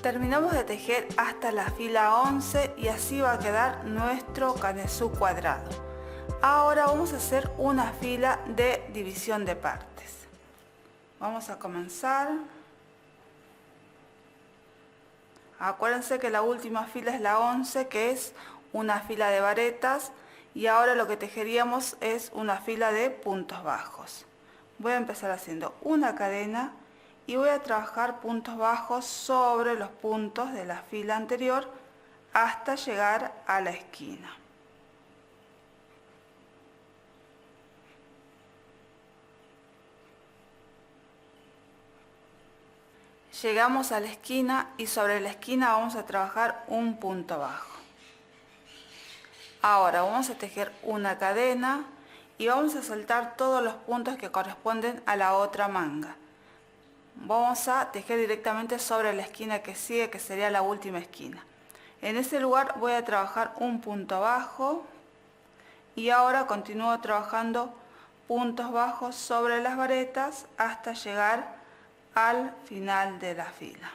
Terminamos de tejer hasta la fila 11 y así va a quedar nuestro canesú cuadrado. Ahora vamos a hacer una fila de división de partes. Vamos a comenzar. Acuérdense que la última fila es la 11, que es una fila de varetas, y ahora lo que tejeríamos es una fila de puntos bajos. Voy a empezar haciendo una cadena y voy a trabajar puntos bajos sobre los puntos de la fila anterior hasta llegar a la esquina. Llegamos a la esquina y sobre la esquina vamos a trabajar un punto bajo. Ahora vamos a tejer una cadena y vamos a saltar todos los puntos que corresponden a la otra manga. Vamos a tejer directamente sobre la esquina que sigue, que sería la última esquina. En ese lugar voy a trabajar un punto bajo y ahora continúo trabajando puntos bajos sobre las varetas hasta llegar al final de la fila.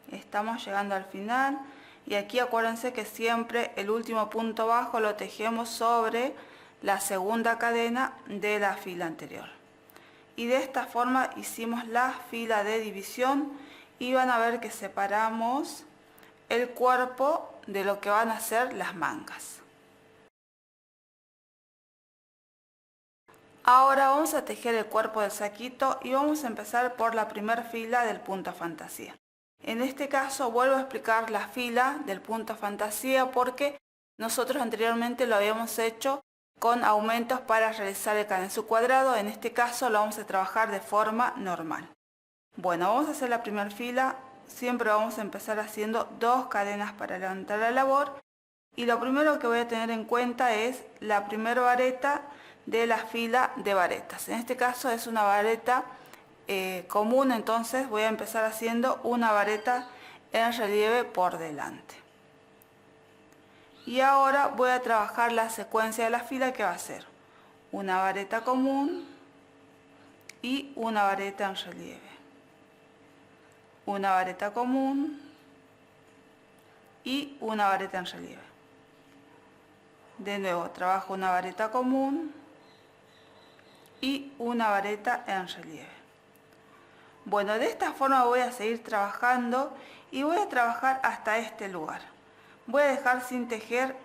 Estamos llegando al final y aquí acuérdense que siempre el último punto bajo lo tejemos sobre la segunda cadena de la fila anterior. Y de esta forma hicimos la fila de división y van a ver que separamos el cuerpo de lo que van a ser las mangas. Ahora vamos a tejer el cuerpo del saquito y vamos a empezar por la primera fila del punto fantasía. En este caso vuelvo a explicar la fila del punto fantasía porque nosotros anteriormente lo habíamos hecho con aumentos para realizar el canesú cuadrado. En este caso lo vamos a trabajar de forma normal. Bueno, vamos a hacer la primera fila. Siempre vamos a empezar haciendo 2 cadenas para levantar la labor. Y lo primero que voy a tener en cuenta es la primera vareta de la fila de varetas. En este caso es una vareta común, entonces voy a empezar haciendo una vareta en relieve por delante. Y ahora voy a trabajar la secuencia de la fila, que va a ser una vareta común y una vareta en relieve. Una vareta común y una vareta en relieve. De nuevo trabajo una vareta común y una vareta en relieve. Bueno, de esta forma voy a seguir trabajando y voy a trabajar hasta este lugar. Voy a dejar sin tejer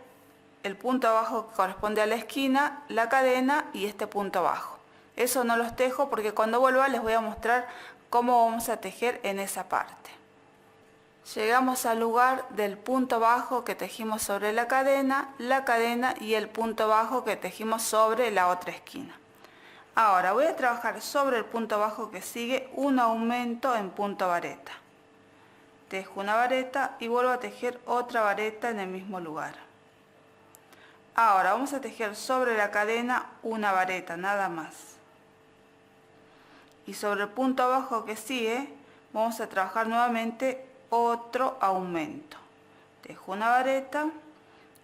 el punto bajo que corresponde a la esquina, la cadena y este punto bajo. Eso no los tejo porque cuando vuelva les voy a mostrar cómo vamos a tejer en esa parte. Llegamos al lugar del punto bajo que tejimos sobre la cadena y el punto bajo que tejimos sobre la otra esquina. Ahora voy a trabajar sobre el punto bajo que sigue un aumento en punto vareta. Tejo una vareta y vuelvo a tejer otra vareta en el mismo lugar. Ahora vamos a tejer sobre la cadena una vareta, nada más. Y sobre el punto bajo que sigue vamos a trabajar nuevamente otro aumento. Tejo una vareta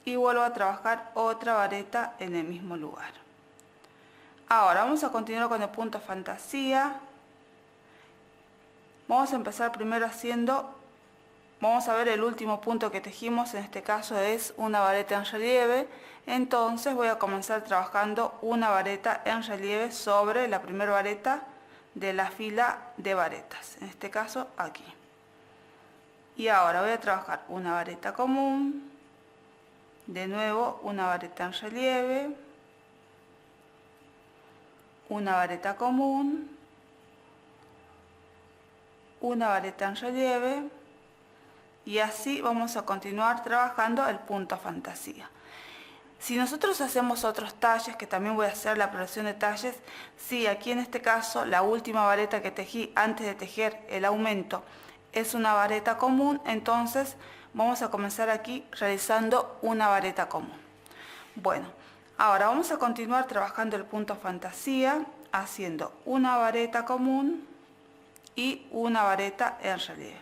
y vuelvo a trabajar otra vareta en el mismo lugar. Ahora vamos a continuar con el punto fantasía. Vamos a empezar primero haciendo, vamos a ver el último punto que tejimos, en este caso es una vareta en relieve. Entonces voy a comenzar trabajando una vareta en relieve sobre la primera vareta de la fila de varetas, en este caso aquí. Y ahora voy a trabajar una vareta común, de nuevo una vareta en relieve, una vareta común, una vareta en relieve y así vamos a continuar trabajando el punto fantasía. Si nosotros hacemos otros talles, que también voy a hacer la progresión de talles, si aquí en este caso la última vareta que tejí antes de tejer el aumento es una vareta común, entonces vamos a comenzar aquí realizando una vareta común. Bueno, ahora vamos a continuar trabajando el punto fantasía, haciendo una vareta común y una vareta en relieve.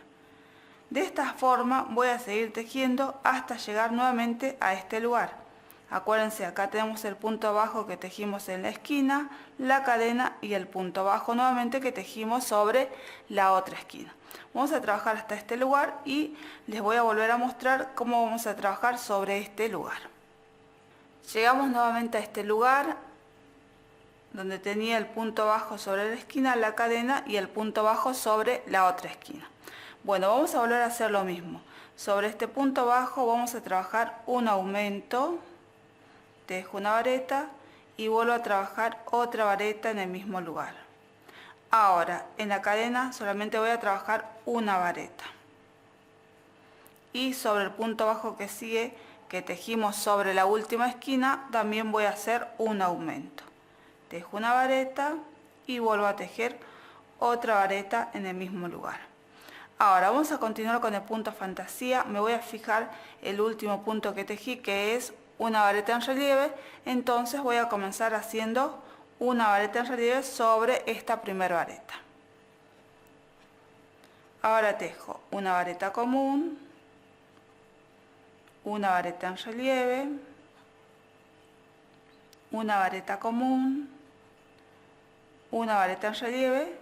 De esta forma voy a seguir tejiendo hasta llegar nuevamente a este lugar. Acuérdense, acá tenemos el punto bajo que tejimos en la esquina, la cadena y el punto bajo nuevamente que tejimos sobre la otra esquina. Vamos a trabajar hasta este lugar y les voy a volver a mostrar cómo vamos a trabajar sobre este lugar. Llegamos nuevamente a este lugar donde tenía el punto bajo sobre la esquina, la cadena y el punto bajo sobre la otra esquina. Bueno, vamos a volver a hacer lo mismo. Sobre este punto bajo vamos a trabajar un aumento, tejo una vareta y vuelvo a trabajar otra vareta en el mismo lugar. Ahora en la cadena solamente voy a trabajar una vareta y sobre el punto bajo que sigue, que tejimos sobre la última esquina, también voy a hacer un aumento, tejo una vareta y vuelvo a tejer otra vareta en el mismo lugar. Ahora vamos a continuar con el punto fantasía. Me voy a fijar el último punto que tejí, que es una vareta en relieve, entonces voy a comenzar haciendo una vareta en relieve sobre esta primera vareta. Ahora tejo una vareta común, una vareta en relieve, una vareta común, una vareta en relieve,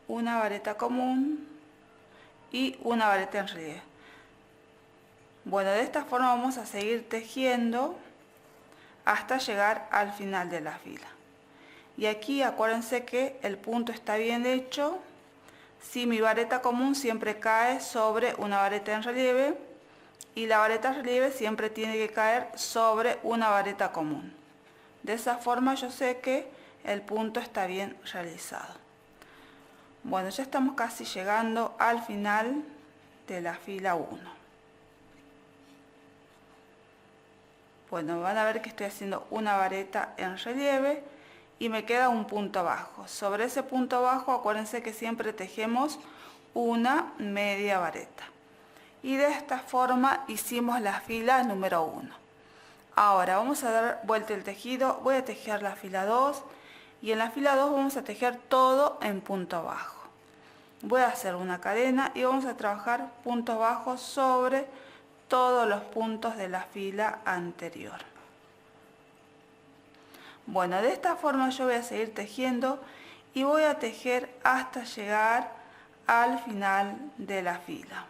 una vareta común y una vareta en relieve. Bueno, de esta forma vamos a seguir tejiendo hasta llegar al final de la fila. Y aquí acuérdense que el punto está bien hecho. Si mi vareta común siempre cae sobre una vareta en relieve y la vareta en relieve siempre tiene que caer sobre una vareta común. De esa forma yo sé que el punto está bien realizado. Bueno, ya estamos casi llegando al final de la fila 1. Bueno, van a ver que estoy haciendo una vareta en relieve y me queda un punto bajo. Sobre ese punto bajo acuérdense que siempre tejemos una media vareta. Y de esta forma hicimos la fila número 1. Ahora vamos a dar vuelta el tejido, voy a tejer la fila 2 y en la fila 2 vamos a tejer todo en punto bajo. Voy a hacer una cadena y vamos a trabajar puntos bajos sobre todos los puntos de la fila anterior. Bueno, de esta forma yo voy a seguir tejiendo y voy a tejer hasta llegar al final de la fila.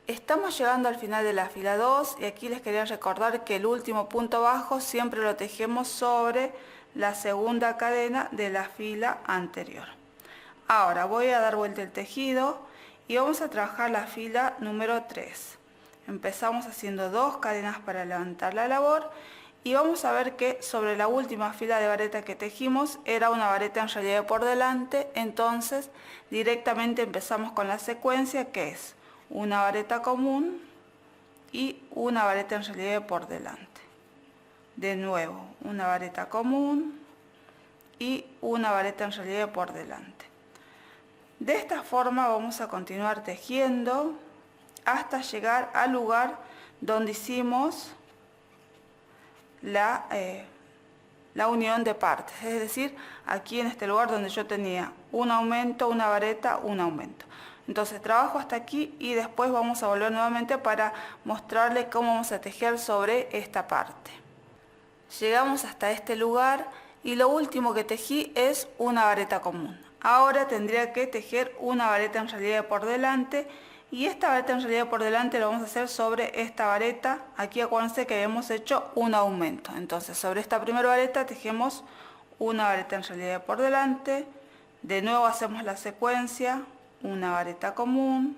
Estamos llegando al final de la fila 2 y aquí les quería recordar que el último punto bajo siempre lo tejemos sobre la segunda cadena de la fila anterior. Ahora voy a dar vuelta el tejido y vamos a trabajar la fila número 3. Empezamos haciendo 2 cadenas para levantar la labor y vamos a ver que sobre la última fila de vareta que tejimos era una vareta en relieve por delante, entonces directamente empezamos con la secuencia que es una vareta común y una vareta en relieve por delante. De nuevo, una vareta común y una vareta en relieve por delante. De esta forma vamos a continuar tejiendo hasta llegar al lugar donde hicimos la unión de partes, es decir, aquí en este lugar donde yo tenía un aumento, una vareta, un aumento. Entonces trabajo hasta aquí y después vamos a volver nuevamente para mostrarles cómo vamos a tejer sobre esta parte. Llegamos hasta este lugar y lo último que tejí es una vareta común. Ahora tendría que tejer una vareta en relieve por delante y esta vareta en relieve por delante lo vamos a hacer sobre esta vareta. Aquí acuérdense que habíamos hecho un aumento. Entonces sobre esta primera vareta tejemos una vareta en relieve por delante. De nuevo hacemos la secuencia, una vareta común.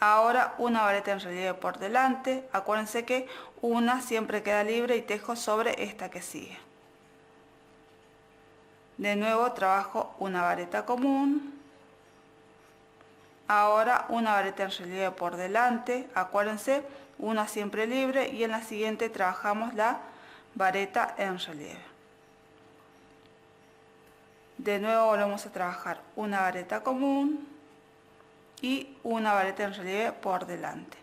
Ahora una vareta en relieve por delante. Acuérdense que una siempre queda libre y tejo sobre esta que sigue. De nuevo trabajo una vareta común, ahora una vareta en relieve por delante, acuérdense, una siempre libre y en la siguiente trabajamos la vareta en relieve. De nuevo volvemos a trabajar una vareta común y una vareta en relieve por delante.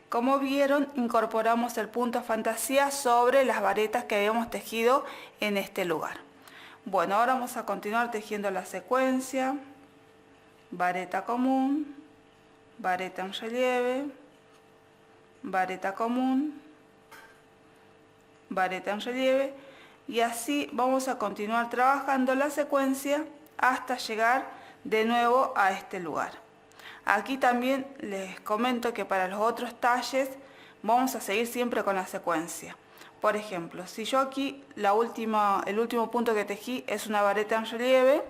Como vieron, incorporamos el punto fantasía sobre las varetas que habíamos tejido en este lugar. Bueno, ahora vamos a continuar tejiendo la secuencia. Vareta común, vareta en relieve, vareta común, vareta en relieve, y así vamos a continuar trabajando la secuencia hasta llegar de nuevo a este lugar. Aquí también les comento que para los otros talles vamos a seguir siempre con la secuencia. Por ejemplo, si yo aquí el último punto que tejí es una vareta en relieve,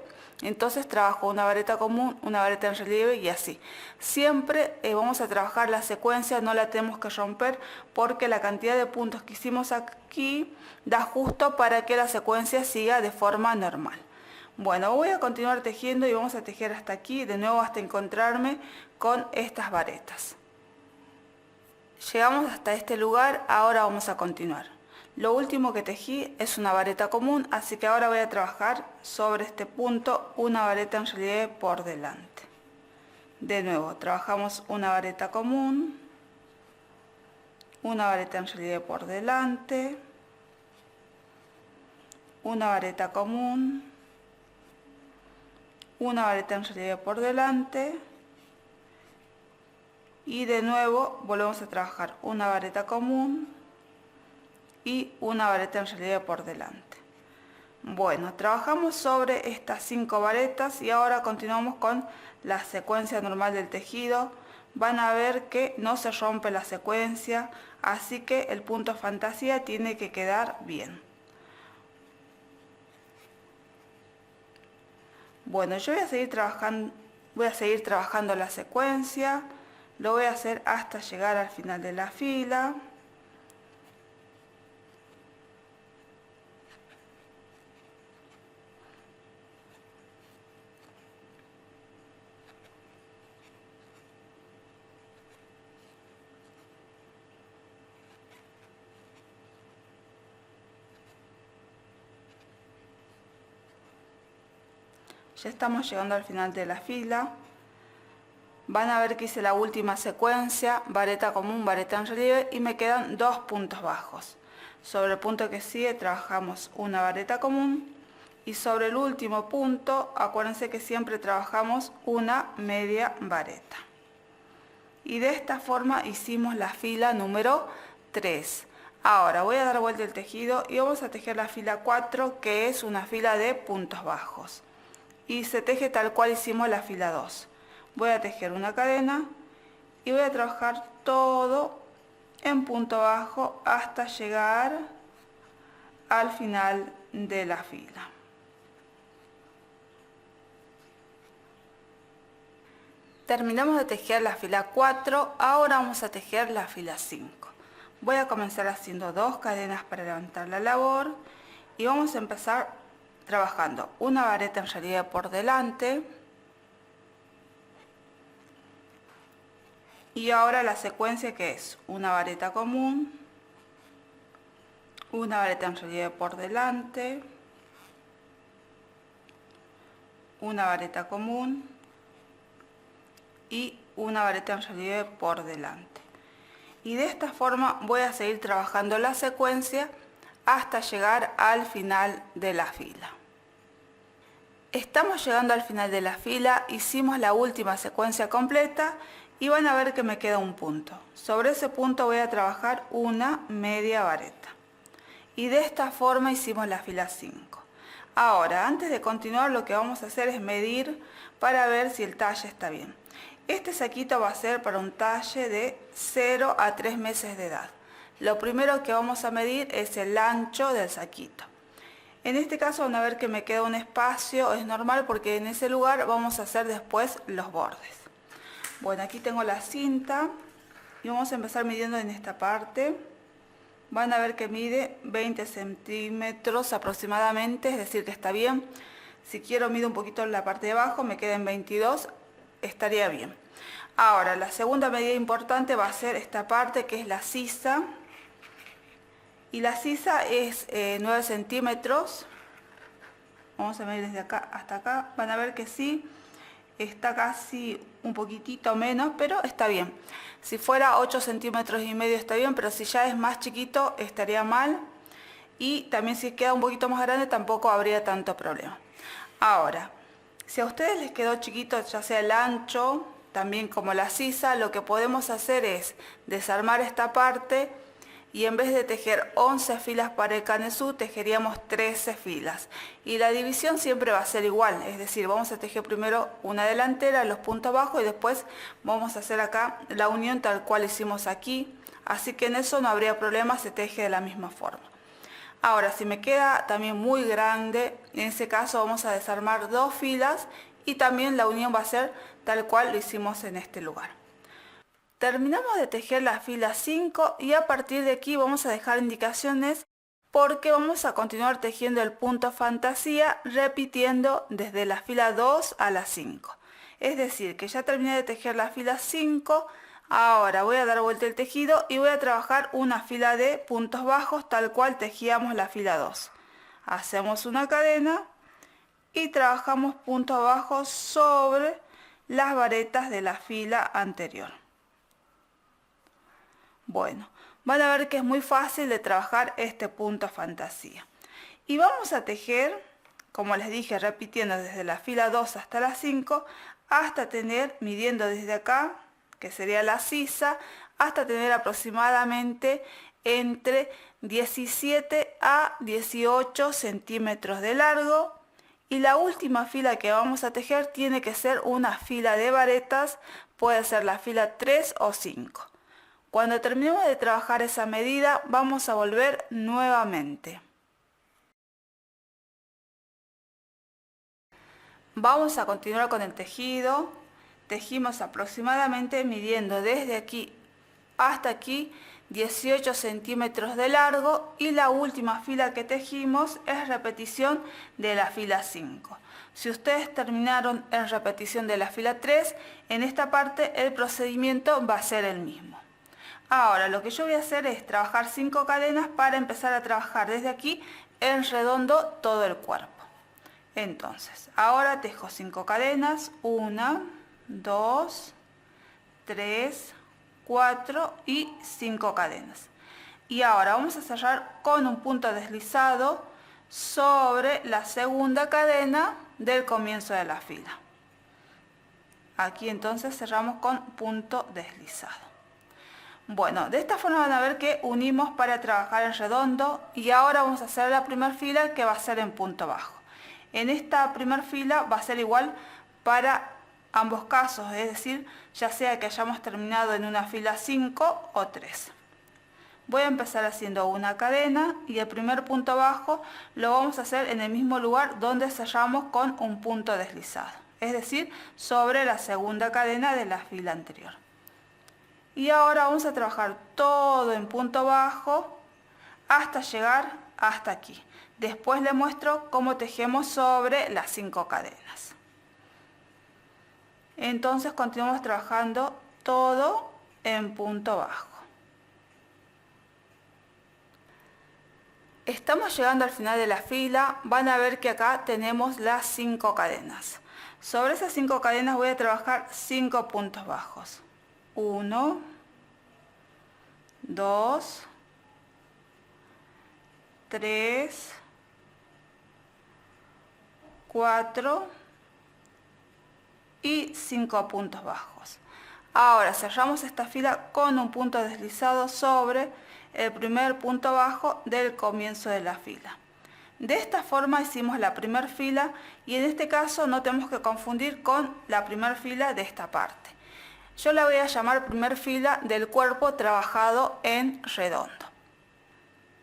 entonces trabajo una vareta común, una vareta en relieve y así. Siempre vamos a trabajar la secuencia, no la tenemos que romper porque la cantidad de puntos que hicimos aquí da justo para que la secuencia siga de forma normal. Bueno, voy a continuar tejiendo y vamos a tejer hasta aquí, de nuevo hasta encontrarme con estas varetas. Llegamos hasta este lugar, ahora vamos a continuar. Lo último que tejí es una vareta común, así que ahora voy a trabajar sobre este punto una vareta en relieve por delante. De nuevo, trabajamos una vareta común, una vareta en relieve por delante, una vareta común, una vareta en relieve por delante y de nuevo volvemos a trabajar una vareta común y una vareta en relieve por delante. Bueno, trabajamos sobre estas 5 varetas y ahora continuamos con la secuencia normal del tejido. Van a ver que no se rompe la secuencia, así que el punto fantasía tiene que quedar bien. Bueno, yo voy a seguir trabajando la secuencia, lo voy a hacer hasta llegar al final de la fila. Ya estamos llegando al final de la fila. Van a ver que hice la última secuencia, vareta común, vareta en relieve y me quedan 2 puntos bajos. Sobre el punto que sigue trabajamos una vareta común y sobre el último punto, acuérdense que siempre trabajamos una media vareta. Y de esta forma hicimos la fila número 3. Ahora voy a dar vuelta el tejido y vamos a tejer la fila 4, que es una fila de puntos bajos. Y se teje tal cual hicimos la fila 2. Voy a tejer una cadena y voy a trabajar todo en punto bajo hasta llegar al final de la fila. Terminamos de tejer la fila 4, ahora vamos a tejer la fila 5. Voy a comenzar haciendo 2 cadenas para levantar la labor y vamos a empezar trabajando una vareta en relieve por delante y ahora la secuencia, que es una vareta común, una vareta en relieve por delante, una vareta común y una vareta en relieve por delante. Y de esta forma voy a seguir trabajando la secuencia hasta llegar al final de la fila. Estamos llegando al final de la fila, hicimos la última secuencia completa y van a ver que me queda un punto. Sobre ese punto voy a trabajar una media vareta. Y de esta forma hicimos la fila 5. Ahora, antes de continuar, lo que vamos a hacer es medir para ver si el talle está bien. Este saquito va a ser para un talle de 0 a 3 meses de edad. Lo primero que vamos a medir es el ancho del saquito. En este caso van a ver que me queda un espacio, es normal porque en ese lugar vamos a hacer después los bordes. Bueno, aquí tengo la cinta y vamos a empezar midiendo en esta parte. Van a ver que mide 20 centímetros aproximadamente, es decir que está bien. Si quiero mido un poquito en la parte de abajo, me queda en 22, estaría bien. Ahora, la segunda medida importante va a ser esta parte que es la sisa. Y la sisa es 9 centímetros. vamos a medir desde acá hasta acá, van a ver que sí, está casi un poquitito menos, pero está bien. Si fuera 8 centímetros y medio está bien, pero si ya es más chiquito estaría mal. Y también si queda un poquito más grande tampoco habría tanto problema. Ahora, si a ustedes les quedó chiquito, ya sea el ancho, también como la sisa, lo que podemos hacer es desarmar esta parte y en vez de tejer 11 filas para el canesú, tejeríamos 13 filas. Y la división siempre va a ser igual, es decir, vamos a tejer primero una delantera, los puntos bajos y después vamos a hacer acá la unión tal cual hicimos aquí. Así que en eso no habría problema, se teje de la misma forma. Ahora, si me queda también muy grande, en ese caso vamos a desarmar 2 filas y también la unión va a ser tal cual lo hicimos en este lugar. Terminamos de tejer la fila 5 y a partir de aquí vamos a dejar indicaciones porque vamos a continuar tejiendo el punto fantasía repitiendo desde la fila 2 a la 5. Es decir, que ya terminé de tejer la fila 5, ahora voy a dar vuelta el tejido y voy a trabajar una fila de puntos bajos tal cual tejíamos la fila 2. Hacemos una cadena y trabajamos puntos bajos sobre las varetas de la fila anterior. Bueno, van a ver que es muy fácil de trabajar este punto fantasía. Y vamos a tejer, como les dije, repitiendo desde la fila 2 hasta la 5, hasta tener, midiendo desde acá, que sería la sisa, hasta tener aproximadamente entre 17 a 18 centímetros de largo. Y la última fila que vamos a tejer tiene que ser una fila de varetas, puede ser la fila 3 o 5. Cuando terminemos de trabajar esa medida, vamos a volver nuevamente. Vamos a continuar con el tejido. Tejimos aproximadamente midiendo desde aquí hasta aquí 18 centímetros de largo y la última fila que tejimos es repetición de la fila 5. Si ustedes terminaron en repetición de la fila 3, en esta parte el procedimiento va a ser el mismo. Ahora lo que yo voy a hacer es trabajar 5 cadenas para empezar a trabajar desde aquí en redondo todo el cuerpo. Entonces, ahora tejo 5 cadenas, 1, 2, 3, 4 y 5 cadenas. Y ahora vamos a cerrar con un punto deslizado sobre la segunda cadena del comienzo de la fila. Aquí entonces cerramos con punto deslizado. Bueno, de esta forma van a ver que unimos para trabajar en redondo y ahora vamos a hacer la primera fila que va a ser en punto bajo. En esta primera fila va a ser igual para ambos casos, es decir, ya sea que hayamos terminado en una fila 5 o 3. Voy a empezar haciendo una cadena y el primer punto bajo lo vamos a hacer en el mismo lugar donde cerramos con un punto deslizado, es decir, sobre la segunda cadena de la fila anterior. Y ahora vamos a trabajar todo en punto bajo hasta llegar hasta aquí. Después les muestro cómo tejemos sobre las 5 cadenas. Entonces continuamos trabajando todo en punto bajo. Estamos llegando al final de la fila. Van a ver que acá tenemos las 5 cadenas. Sobre esas 5 cadenas voy a trabajar 5 puntos bajos. 1, 2, 3, 4 y 5 puntos bajos. Ahora cerramos esta fila con un punto deslizado sobre el primer punto bajo del comienzo de la fila. De esta forma hicimos la primera fila y en este caso no tenemos que confundir con la primera fila de esta parte. Yo la voy a llamar primera fila del cuerpo trabajado en redondo.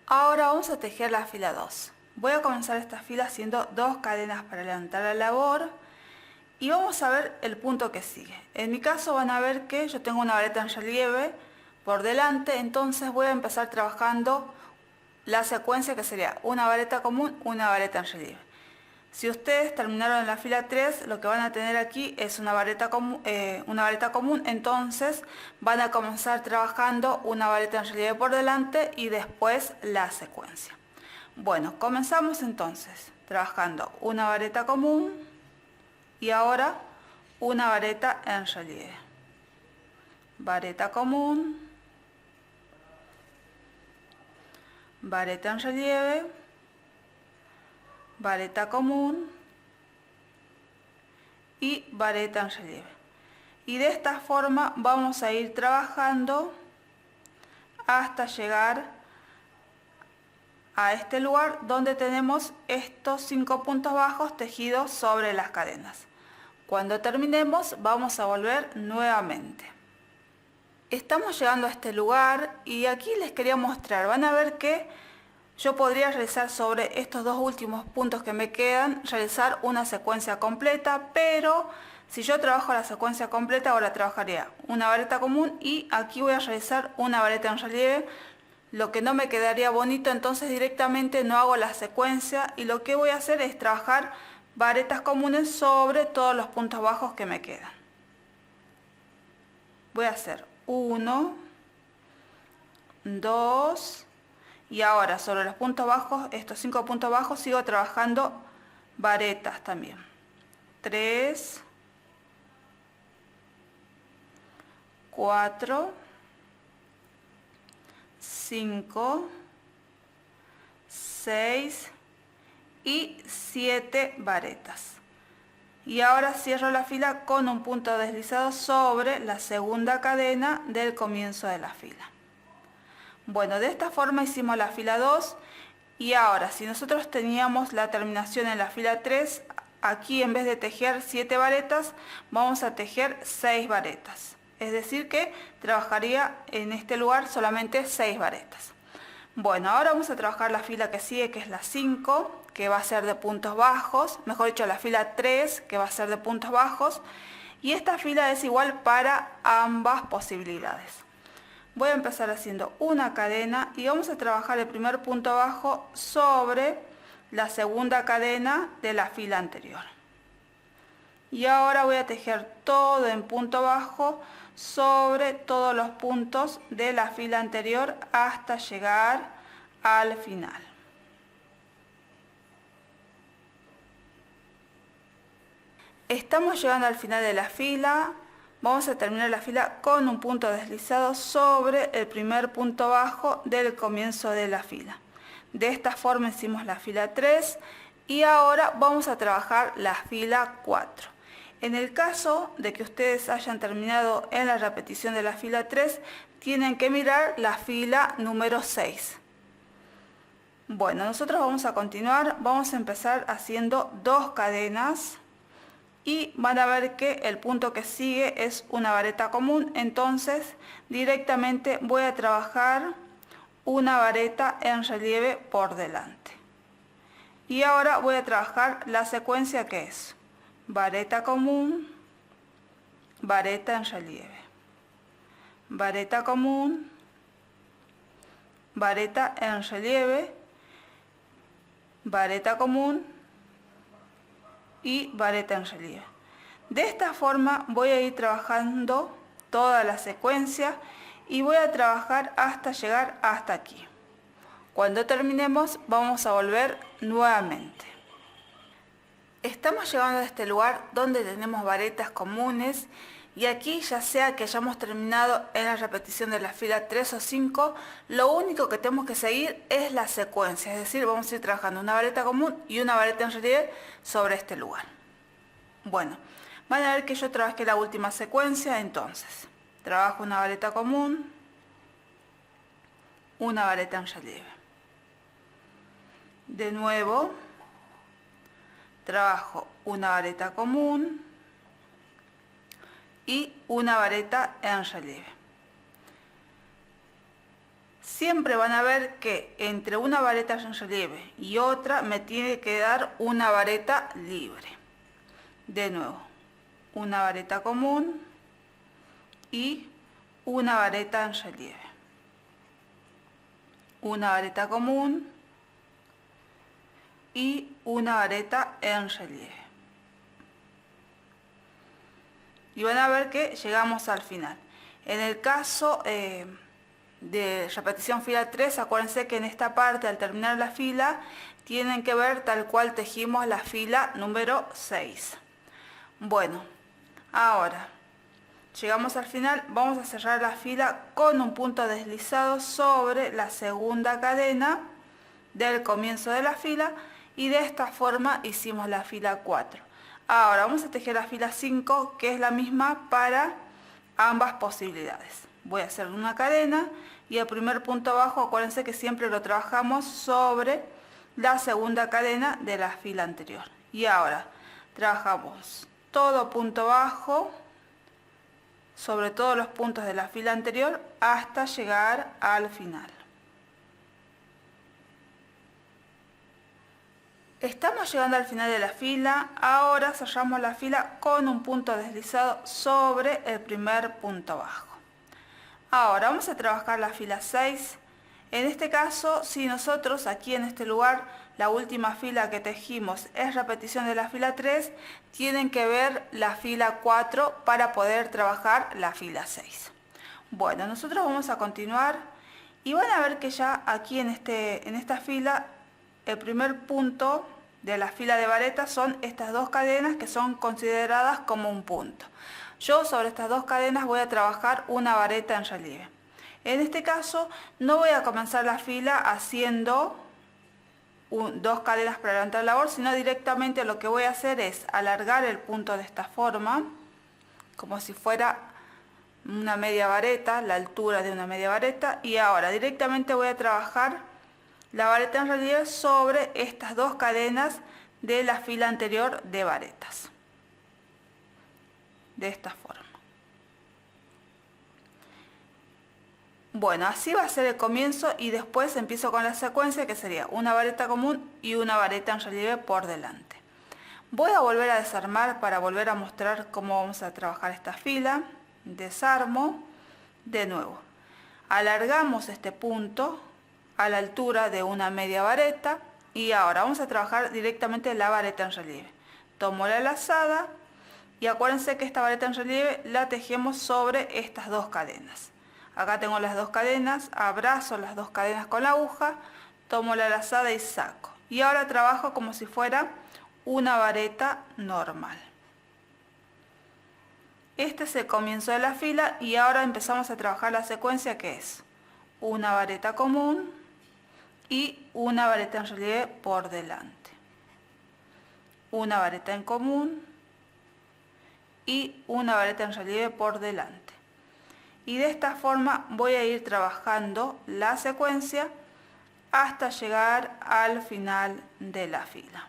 Ahora vamos a tejer la fila 2. Voy a comenzar esta fila haciendo 2 cadenas para levantar la labor y vamos a ver el punto que sigue. En mi caso van a ver que yo tengo una vareta en relieve por delante, entonces voy a empezar trabajando la secuencia que sería una vareta común, una vareta en relieve. Si ustedes terminaron en la fila 3, lo que van a tener aquí es una vareta común, entonces van a comenzar trabajando una vareta en relieve por delante y después la secuencia. Bueno, comenzamos entonces. trabajando una vareta común y ahora una vareta en relieve. Vareta común, vareta en relieve, vareta común y vareta en relieve. Y de esta forma vamos a ir trabajando hasta llegar a este lugar donde tenemos estos 5 puntos bajos tejidos sobre las cadenas. Cuando terminemos vamos a volver nuevamente. Estamos llegando a este lugar y aquí les quería mostrar, van a ver que yo podría realizar sobre estos 2 últimos puntos que me quedan, realizar una secuencia completa, pero si yo trabajo la secuencia completa, ahora trabajaría una vareta común y aquí voy a realizar una vareta en relieve, lo que no me quedaría bonito, entonces directamente no hago la secuencia y lo que voy a hacer es trabajar varetas comunes sobre todos los puntos bajos que me quedan. Voy a hacer 1, 2 y ahora sobre los puntos bajos, estos 5 puntos bajos, sigo trabajando varetas también. 3, 4, 5, 6 y 7 varetas. Y ahora cierro la fila con un punto deslizado sobre la segunda cadena del comienzo de la fila. Bueno, de esta forma hicimos la fila 2 y ahora si nosotros teníamos la terminación en la fila 3, aquí en vez de tejer 7 varetas, vamos a tejer 6 varetas. Es decir que trabajaría en este lugar solamente 6 varetas. Bueno, ahora vamos a trabajar la fila que sigue, que es la 5, que va a ser de puntos bajos, mejor dicho la fila 3, que va a ser de puntos bajos, y esta fila es igual para ambas posibilidades. Voy a empezar haciendo una cadena y vamos a trabajar el primer punto bajo sobre la segunda cadena de la fila anterior. Y ahora voy a tejer todo en punto bajo sobre todos los puntos de la fila anterior hasta llegar al final. Estamos llegando al final de la fila. Vamos a terminar la fila con un punto deslizado sobre el primer punto bajo del comienzo de la fila. De esta forma hicimos la fila 3 y ahora vamos a trabajar la fila 4. En el caso de que ustedes hayan terminado en la repetición de la fila 3, tienen que mirar la fila número 6. Bueno, nosotros vamos a continuar, vamos a empezar haciendo 2 cadenas y van a ver que el punto que sigue es una vareta común, entonces directamente voy a trabajar una vareta en relieve por delante. Y ahora voy a trabajar la secuencia que es vareta común, vareta en relieve, vareta común, vareta en relieve, vareta común y vareta en relieve. De esta forma voy a ir trabajando toda la secuencia y voy a trabajar hasta llegar hasta aquí. Cuando terminemos vamos a volver nuevamente. Estamos llegando a este lugar donde tenemos varetas comunes y aquí, ya sea que hayamos terminado en la repetición de la fila 3 o 5, lo único que tenemos que seguir es la secuencia, es decir, vamos a ir trabajando una vareta común y una vareta en relieve sobre este lugar. Bueno, van a ver que yo trabajé la última secuencia, entonces trabajo una vareta común, una vareta en relieve. De nuevo, trabajo una vareta común y una vareta en relieve. Siempre van a ver que entre una vareta en relieve y otra me tiene que dar una vareta libre. De nuevo, una vareta común y una vareta en relieve. Una vareta común y una vareta en relieve. Y van a ver que llegamos al final. En el caso de repetición fila 3, acuérdense que en esta parte al terminar la fila tienen que ver tal cual tejimos la fila número 6. Bueno, ahora llegamos al final, vamos a cerrar la fila con un punto deslizado sobre la segunda cadena del comienzo de la fila y de esta forma hicimos la fila 4. Ahora vamos a tejer la fila 5, que es la misma para ambas posibilidades. Voy a hacer una cadena y el primer punto bajo, acuérdense que siempre lo trabajamos sobre la segunda cadena de la fila anterior. Y ahora trabajamos todo punto bajo sobre todos los puntos de la fila anterior hasta llegar al final. Estamos llegando al final de la fila, ahora cerramos la fila con un punto deslizado sobre el primer punto bajo. Ahora vamos a trabajar la fila 6. En este caso, si nosotros aquí en este lugar, la última fila que tejimos es repetición de la fila 3, tienen que ver la fila 4 para poder trabajar la fila 6. Bueno, nosotros vamos a continuar y van a ver que ya aquí en esta fila, el primer punto de la fila de varetas son estas dos cadenas que son consideradas como un punto. Yo sobre estas dos cadenas voy a trabajar una vareta en relieve. En este caso no voy a comenzar la fila haciendo dos cadenas para levantar la labor, sino directamente lo que voy a hacer es alargar el punto de esta forma, como si fuera una media vareta, la altura de una media vareta, y ahora directamente voy a trabajar la vareta en relieve sobre estas dos cadenas de la fila anterior de varetas. De esta forma. Bueno, así va a ser el comienzo y después empiezo con la secuencia que sería una vareta común y una vareta en relieve por delante. Voy a volver a desarmar para volver a mostrar cómo vamos a trabajar esta fila. Desarmo de nuevo. Alargamos este punto a la altura de una media vareta y ahora vamos a trabajar directamente la vareta en relieve. Tomo la lazada y acuérdense que esta vareta en relieve la tejemos sobre estas dos cadenas. Acá tengo las dos cadenas, abrazo las dos cadenas con la aguja, tomo la lazada y saco. Y ahora trabajo como si fuera una vareta normal. Este es el comienzo de la fila y ahora empezamos a trabajar la secuencia que es una vareta común y una vareta en relieve por delante. Una vareta en común y una vareta en relieve por delante. Y de esta forma voy a ir trabajando la secuencia hasta llegar al final de la fila.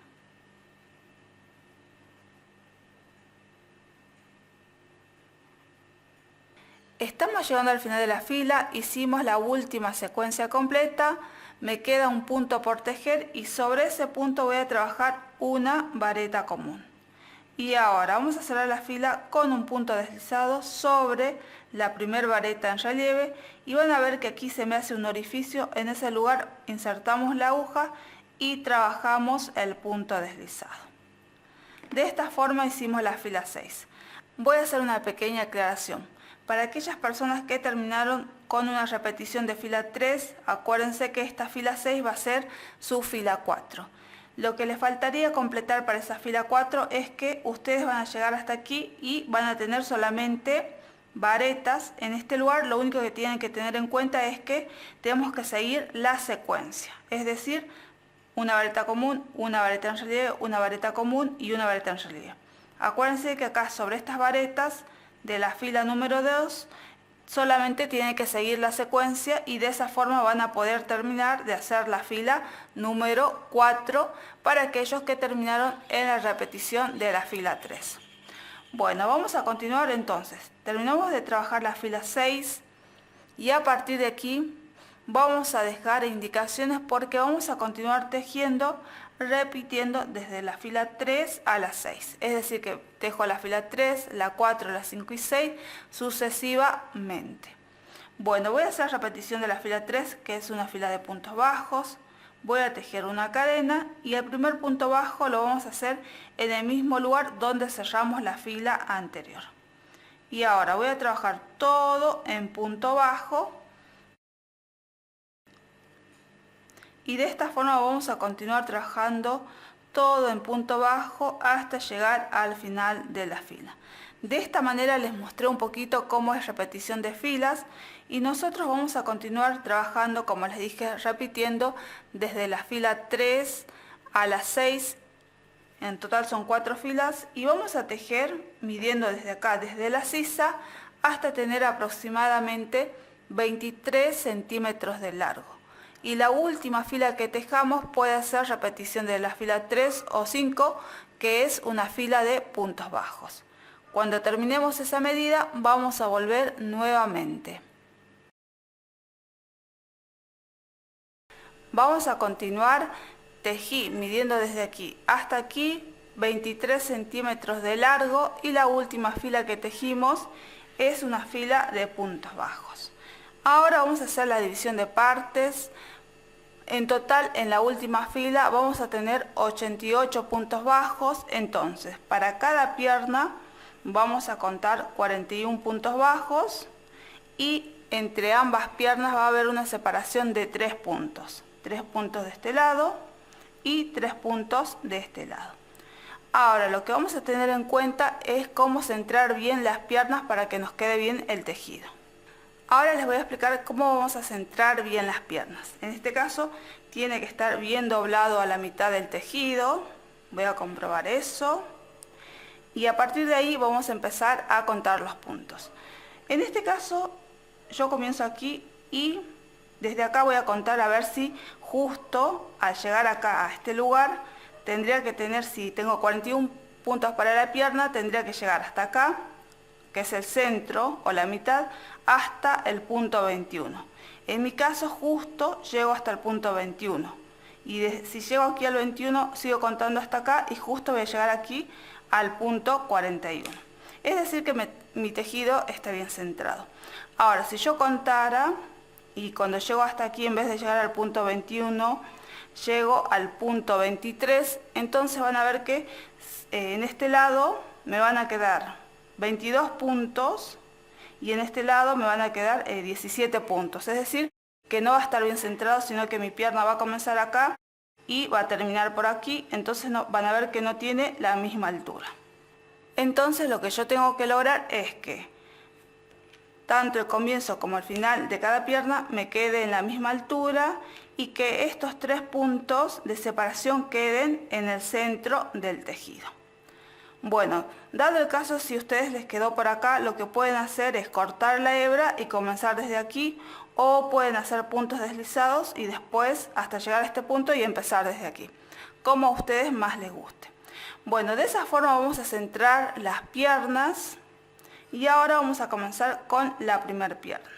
Estamos llegando al final de la fila, hicimos la última secuencia completa, me queda un punto por tejer y sobre ese punto voy a trabajar una vareta común. Y ahora vamos a cerrar la fila con un punto deslizado sobre la primer vareta en relieve y van a ver que aquí se me hace un orificio, en ese lugar insertamos la aguja y trabajamos el punto deslizado. De esta forma hicimos la fila 6. Voy a hacer una pequeña aclaración. Para aquellas personas que terminaron con una repetición de fila 3, acuérdense que esta fila 6 va a ser su fila 4. Lo que les faltaría completar para esa fila 4 es que ustedes van a llegar hasta aquí y van a tener solamente varetas. En este lugar lo único que tienen que tener en cuenta es que tenemos que seguir la secuencia. Es decir, una vareta común, una vareta en relieve, una vareta común y una vareta en relieve. Acuérdense que acá sobre estas varetas de la fila número 2 solamente tienen que seguir la secuencia y de esa forma van a poder terminar de hacer la fila número 4 para aquellos que terminaron en la repetición de la fila 3. Bueno, vamos a continuar entonces. Terminamos de trabajar la fila 6 y a partir de aquí vamos a dejar indicaciones porque vamos a continuar tejiendo repitiendo desde la fila 3 a la 6. Es decir, que tejo la fila 3, la 4, la 5 y 6 sucesivamente. Bueno, voy a hacer repetición de la fila 3, que es una fila de puntos bajos. Voy a tejer una cadena y el primer punto bajo lo vamos a hacer en el mismo lugar donde cerramos la fila anterior. Y ahora voy a trabajar todo en punto bajo Y de esta forma vamos a continuar trabajando todo en punto bajo hasta llegar al final de la fila. De esta manera les mostré un poquito cómo es repetición de filas y nosotros vamos a continuar trabajando, como les dije, repitiendo desde la fila 3 a la 6. En total son 4 filas y vamos a tejer midiendo desde acá, desde la sisa, hasta tener aproximadamente 23 centímetros de largo. Y la última fila que tejamos puede ser repetición de la fila 3 o 5, que es una fila de puntos bajos. Cuando terminemos esa medida vamos a volver nuevamente. Vamos a continuar, tejí midiendo desde aquí hasta aquí 23 centímetros de largo y la última fila que tejimos es una fila de puntos bajos. Ahora vamos a hacer la división de partes. En total, en la última fila vamos a tener 88 puntos bajos. Entonces, para cada pierna vamos a contar 41 puntos bajos y entre ambas piernas va a haber una separación de 3 puntos. 3 puntos de este lado y 3 puntos de este lado. Ahora, lo que vamos a tener en cuenta es cómo centrar bien las piernas para que nos quede bien el tejido. Ahora les voy a explicar cómo vamos a centrar bien las piernas. En este caso tiene que estar bien doblado a la mitad del tejido. Voy a comprobar eso. Y a partir de ahí vamos a empezar a contar los puntos. En este caso yo comienzo aquí y desde acá voy a contar a ver si justo al llegar acá a este lugar tendría que tener, si tengo 41 puntos para la pierna, tendría que llegar hasta acá, que es el centro o la mitad, hasta el punto 21. En mi caso justo llego hasta el punto 21 y si llego aquí al 21 sigo contando hasta acá y justo voy a llegar aquí al punto 41. Es decir que mi tejido está bien centrado. Ahora, si yo contara y cuando llego hasta aquí, en vez de llegar al punto 21, llego al punto 23, entonces van a ver que en este lado me van a quedar 22 puntos y en este lado me van a quedar 17 puntos. Es decir, que no va a estar bien centrado, sino que mi pierna va a comenzar acá y va a terminar por aquí, entonces van a ver que no tiene la misma altura. Entonces lo que yo tengo que lograr es que tanto el comienzo como el final de cada pierna me quede en la misma altura y que estos 3 puntos de separación queden en el centro del tejido. Bueno, dado el caso, si a ustedes les quedó por acá, lo que pueden hacer es cortar la hebra y comenzar desde aquí, o pueden hacer puntos deslizados y después hasta llegar a este punto y empezar desde aquí, como a ustedes más les guste. Bueno, de esa forma vamos a centrar las piernas y ahora vamos a comenzar con la primera pierna.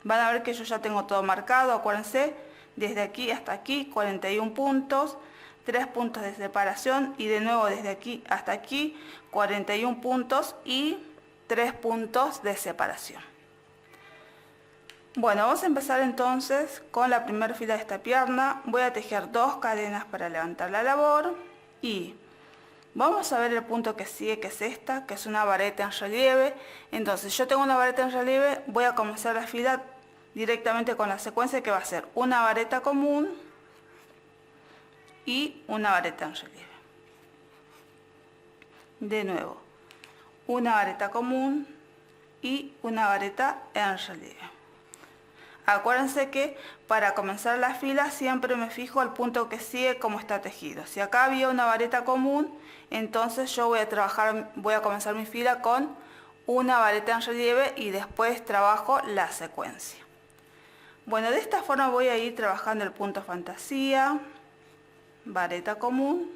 Van a ver que yo ya tengo todo marcado, acuérdense, desde aquí hasta aquí 41 puntos, 3 puntos de separación y de nuevo desde aquí hasta aquí 41 puntos y 3 puntos de separación. Bueno, vamos a empezar entonces con la primera fila de esta pierna. Voy a tejer 2 cadenas para levantar la labor y vamos a ver el punto que sigue, que es esta, que es una vareta en relieve. Entonces yo tengo una vareta en relieve, voy a comenzar la fila directamente con la secuencia que va a ser una vareta común y una vareta en relieve. De nuevo, una vareta común y una vareta en relieve. Acuérdense que para comenzar la fila siempre me fijo el punto que sigue como está tejido. Si acá había una vareta común, entonces yo voy a comenzar mi fila con una vareta en relieve y después trabajo la secuencia. Bueno, de esta forma voy a ir trabajando el punto fantasía, vareta común,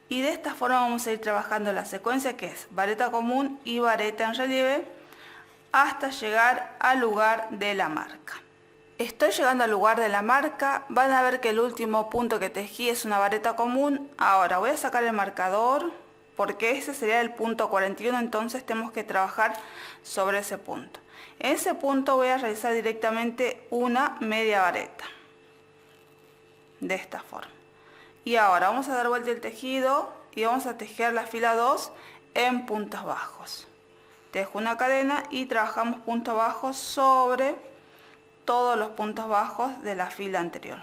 y de esta forma vamos a ir trabajando la secuencia que es vareta común y vareta en relieve hasta llegar al lugar de la marca. Estoy llegando al lugar de la marca, van a ver que el último punto que tejí es una vareta común. Ahora voy a sacar el marcador porque ese sería el punto 41, entonces tenemos que trabajar sobre ese punto. En ese punto voy a realizar directamente una media vareta, de esta forma. Y ahora vamos a dar vuelta el tejido y vamos a tejer la fila 2 en puntos bajos. Tejo una cadena y trabajamos puntos bajos sobre todos los puntos bajos de la fila anterior.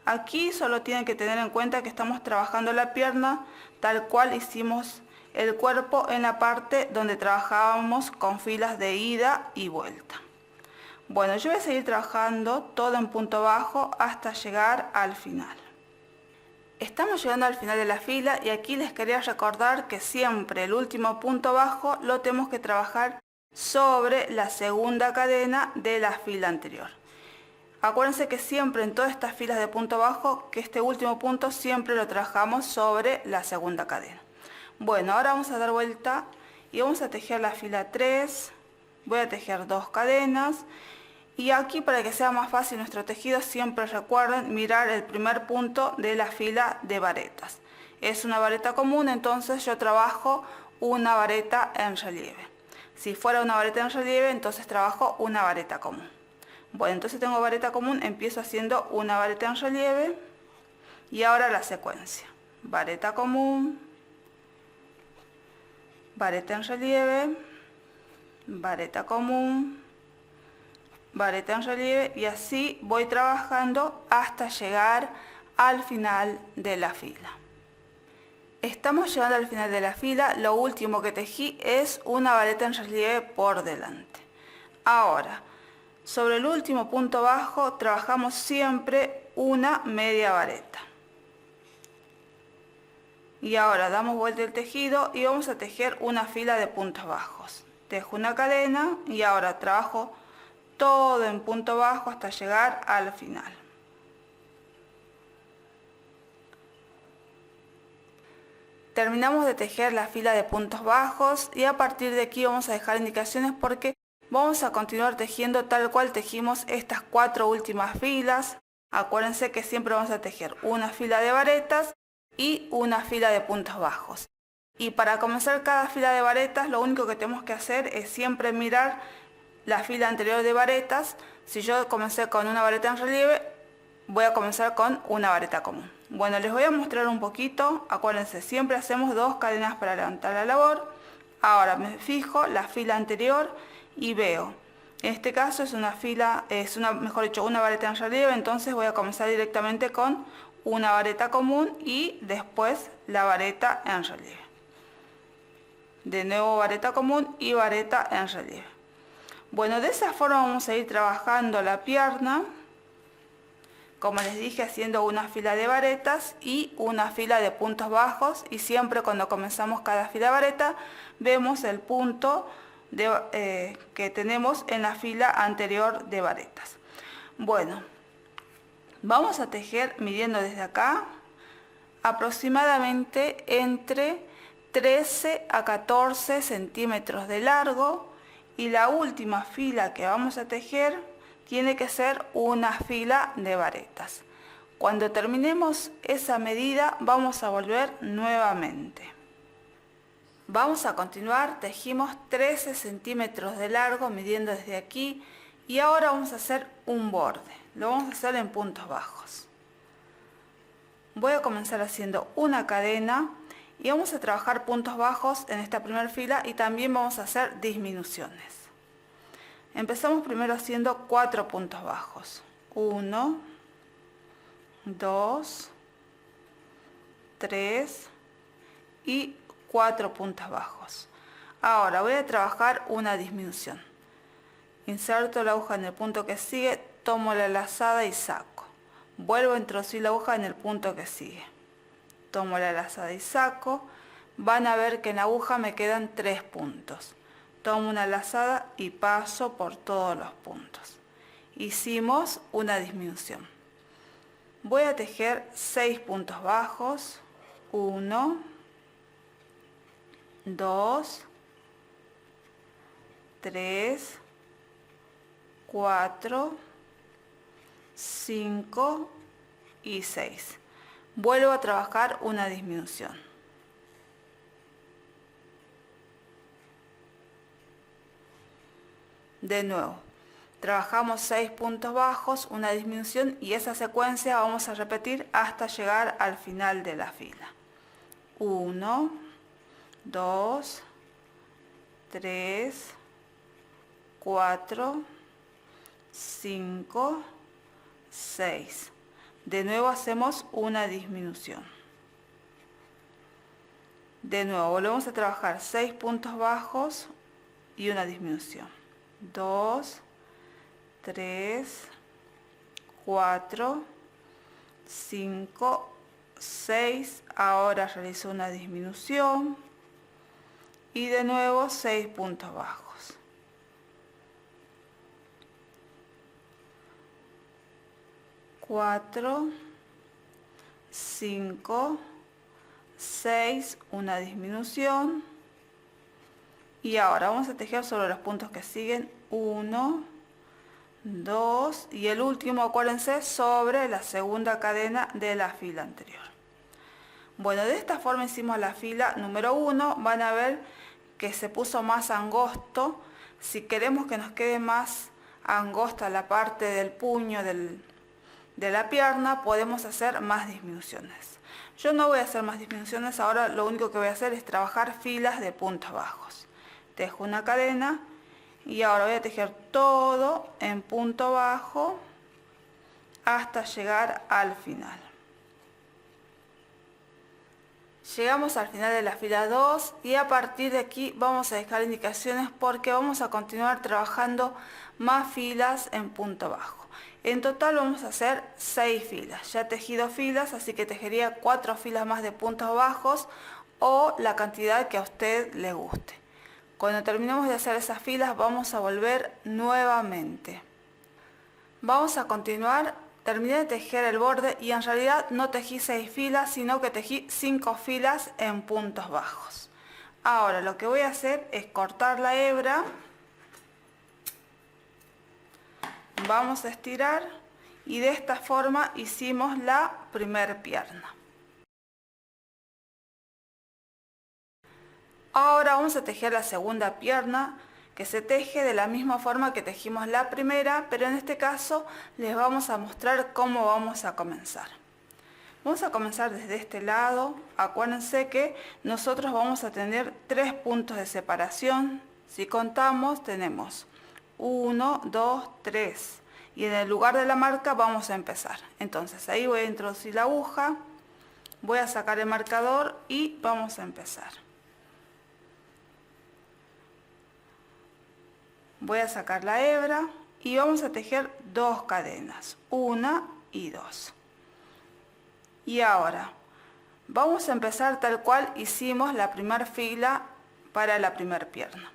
Aquí solo tienen que tener en cuenta que estamos trabajando la pierna tal cual hicimos el cuerpo en la parte donde trabajábamos con filas de ida y vuelta. Bueno, yo voy a seguir trabajando todo en punto bajo hasta llegar al final. Estamos llegando al final de la fila y aquí les quería recordar que siempre el último punto bajo lo tenemos que trabajar sobre la segunda cadena de la fila anterior. Acuérdense que siempre en todas estas filas de punto bajo, que este último punto siempre lo trabajamos sobre la segunda cadena. Bueno, ahora vamos a dar vuelta y vamos a tejer la fila 3, voy a tejer 2 cadenas y aquí para que sea más fácil nuestro tejido siempre recuerden mirar el primer punto de la fila de varetas. Es una vareta común, entonces yo trabajo una vareta en relieve. Si fuera una vareta en relieve, entonces trabajo una vareta común. Bueno, entonces tengo vareta común, empiezo haciendo una vareta en relieve y ahora la secuencia. Vareta común, vareta en relieve, vareta común, vareta en relieve y así voy trabajando hasta llegar al final de la fila. Estamos llegando al final de la fila, lo último que tejí es una vareta en relieve por delante. Ahora, sobre el último punto bajo trabajamos siempre una media vareta. Y ahora damos vuelta el tejido y vamos a tejer una fila de puntos bajos. Tejo una cadena y ahora trabajo todo en punto bajo hasta llegar al final. Terminamos de tejer la fila de puntos bajos y a partir de aquí vamos a dejar indicaciones porque vamos a continuar tejiendo tal cual tejimos estas 4 últimas filas. Acuérdense que siempre vamos a tejer una fila de varetas y una fila de puntos bajos. Y para comenzar cada fila de varetas lo único que tenemos que hacer es siempre mirar la fila anterior de varetas. Si yo comencé con una vareta en relieve, voy a comenzar con una vareta común. Bueno, les voy a mostrar un poquito. Acuérdense, siempre hacemos 2 cadenas para levantar la labor. Ahora me fijo la fila anterior y veo, en este caso es una fila, mejor dicho, una vareta en relieve, entonces voy a comenzar directamente con una vareta común y después la vareta en relieve. De nuevo vareta común y vareta en relieve. Bueno, de esa forma vamos a ir trabajando la pierna, como les dije, haciendo una fila de varetas y una fila de puntos bajos y siempre cuando comenzamos cada fila de vareta vemos el punto que tenemos en la fila anterior de varetas. Bueno, vamos a tejer midiendo desde acá aproximadamente entre 13 a 14 centímetros de largo y la última fila que vamos a tejer tiene que ser una fila de varetas. Cuando terminemos esa medida vamos a volver nuevamente. Vamos a continuar, tejimos 13 centímetros de largo midiendo desde aquí y ahora vamos a hacer un borde. Lo vamos a hacer en puntos bajos. Voy a comenzar haciendo una cadena y vamos a trabajar puntos bajos en esta primera fila y también vamos a hacer disminuciones. Empezamos primero haciendo 4 puntos bajos. 1, 2, 3 y 4 puntos bajos. Ahora voy a trabajar una disminución. Inserto la aguja en el punto que sigue, tomo la lazada y saco. Vuelvo a introducir la aguja en el punto que sigue. Tomo la lazada y saco. Van a ver que en la aguja me quedan 3 puntos. Tomo una lazada y paso por todos los puntos. Hicimos una disminución. Voy a tejer 6 puntos bajos. 1, 2, 3, 4, 5 y 6. Vuelvo a trabajar una disminución. De nuevo, trabajamos 6 puntos bajos, una disminución y esa secuencia vamos a repetir hasta llegar al final de la fila. 1, 2, 3, 4, 5, 6. De nuevo hacemos una disminución. De nuevo volvemos a trabajar 6 puntos bajos y una disminución. 2, 3, 4, 5, 6. Ahora realizo una disminución y de nuevo 6 puntos bajos. 4, 5, 6, una disminución y ahora vamos a tejer sobre los puntos que siguen 1, 2 y el último, acuérdense, sobre la segunda cadena de la fila anterior. Bueno, de esta forma hicimos la fila número 1. Van a ver que se puso más angosto. Si queremos que nos quede más angosta la parte del puño de la pierna, podemos hacer más disminuciones. Yo no voy a hacer más disminuciones, ahora lo único que voy a hacer es trabajar filas de puntos bajos. Tejo una cadena y ahora voy a tejer todo en punto bajo hasta llegar al final. Llegamos al final de la fila 2 y a partir de aquí vamos a dejar indicaciones porque vamos a continuar trabajando más filas en punto bajo. En total vamos a hacer 6 filas. Ya he tejido filas, así que tejería 4 filas más de puntos bajos o la cantidad que a usted le guste. Cuando terminemos de hacer esas filas vamos a volver nuevamente. Vamos a continuar. Terminé de tejer el borde y en realidad no tejí 6 filas, sino que tejí 5 filas en puntos bajos. Ahora lo que voy a hacer es cortar la hebra. Vamos a estirar y de esta forma hicimos la primera pierna. Ahora vamos a tejer la segunda pierna, que se teje de la misma forma que tejimos la primera, pero en este caso les vamos a mostrar cómo vamos a comenzar. Vamos a comenzar desde este lado. Acuérdense que nosotros vamos a tener 3 puntos de separación. Si contamos tenemos 1, 2, 3 y en el lugar de la marca vamos a empezar. Entonces ahí voy a introducir la aguja, voy a sacar el marcador y vamos a empezar. Voy a sacar la hebra y vamos a tejer 2 cadenas, 1 y 2. Y ahora vamos a empezar tal cual hicimos la primera fila para la primera pierna.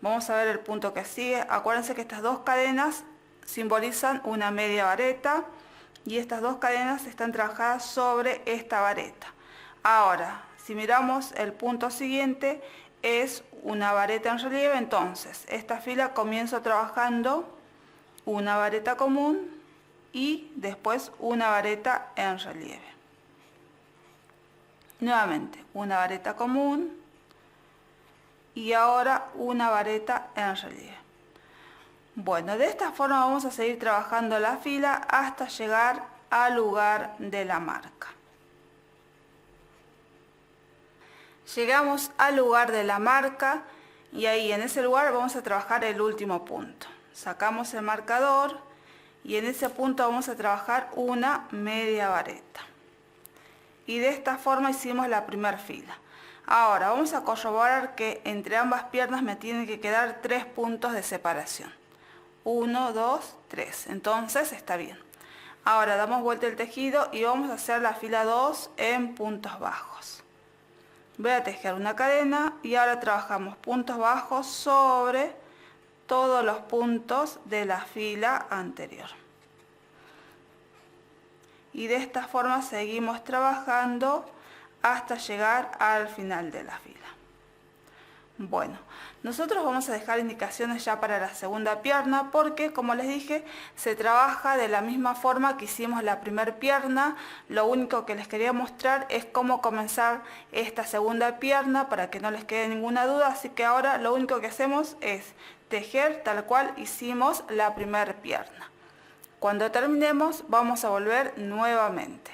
Vamos a ver el punto que sigue. Acuérdense que estas 2 cadenas simbolizan una media vareta y estas 2 cadenas están trabajadas sobre esta vareta. Ahora, si miramos el punto siguiente, es una vareta en relieve, entonces esta fila comienzo trabajando una vareta común y después una vareta en relieve. Nuevamente una vareta común y ahora una vareta en relieve. Bueno, de esta forma vamos a seguir trabajando la fila hasta llegar al lugar de la marca. Llegamos al lugar de la marca y ahí en ese lugar vamos a trabajar el último punto. Sacamos el marcador y en ese punto vamos a trabajar una media vareta. Y de esta forma hicimos la primera fila. Ahora vamos a corroborar que entre ambas piernas me tienen que quedar 3 puntos de separación. 1, 2, 3. Entonces está bien. Ahora damos vuelta el tejido y vamos a hacer la fila 2 en puntos bajos. Voy a tejer una cadena y ahora trabajamos puntos bajos sobre todos los puntos de la fila anterior. Y de esta forma seguimos trabajando hasta llegar al final de la fila. Bueno, nosotros vamos a dejar indicaciones ya para la segunda pierna porque, como les dije, se trabaja de la misma forma que hicimos la primera pierna. Lo único que les quería mostrar es cómo comenzar esta segunda pierna para que no les quede ninguna duda. Así que ahora lo único que hacemos es tejer tal cual hicimos la primera pierna. Cuando terminemos vamos a volver nuevamente.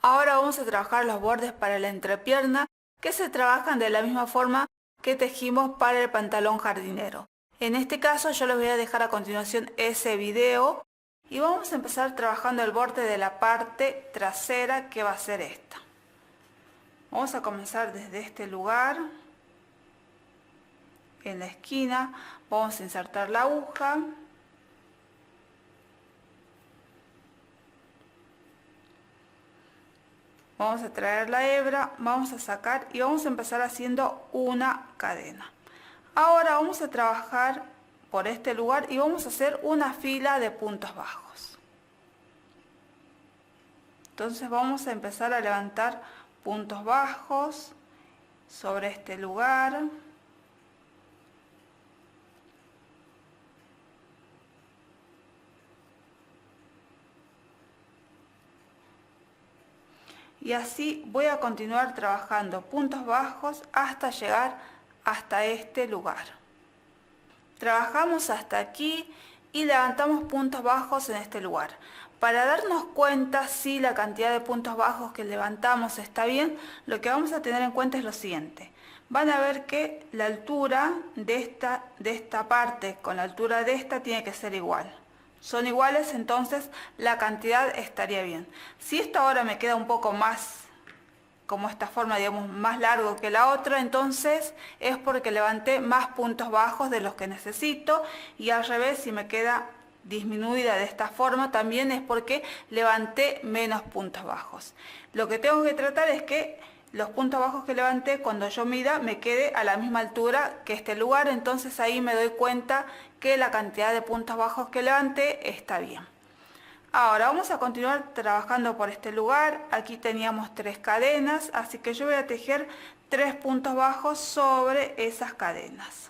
Ahora vamos a trabajar los bordes para la entrepierna, que se trabajan de la misma forma que tejimos para el pantalón jardinero. En este caso yo les voy a dejar a continuación ese video y vamos a empezar trabajando el borde de la parte trasera, que va a ser esta. Vamos a comenzar desde este lugar, en la esquina, vamos a insertar la aguja. Vamos a traer la hebra, vamos a sacar y vamos a empezar haciendo una cadena. Ahora vamos a trabajar por este lugar y vamos a hacer una fila de puntos bajos. Entonces vamos a empezar a levantar puntos bajos sobre este lugar. Y así voy a continuar trabajando puntos bajos hasta llegar hasta este lugar. Trabajamos hasta aquí y levantamos puntos bajos en este lugar. Para darnos cuenta si la cantidad de puntos bajos que levantamos está bien, lo que vamos a tener en cuenta es lo siguiente. Van a ver que la altura de esta parte con la altura de esta tiene que ser igual. Son iguales, entonces la cantidad estaría bien. Si esto ahora me queda un poco más, como esta forma, digamos, más largo que la otra, entonces es porque levanté más puntos bajos de los que necesito, y al revés, si me queda disminuida de esta forma, también es porque levanté menos puntos bajos. Lo que tengo que tratar es que los puntos bajos que levanté, cuando yo mida, me quede a la misma altura que este lugar, entonces ahí me doy cuenta que la cantidad de puntos bajos que levanté está bien. Ahora vamos a continuar trabajando por este lugar. Aquí teníamos 3 cadenas, así que yo voy a tejer 3 puntos bajos sobre esas cadenas.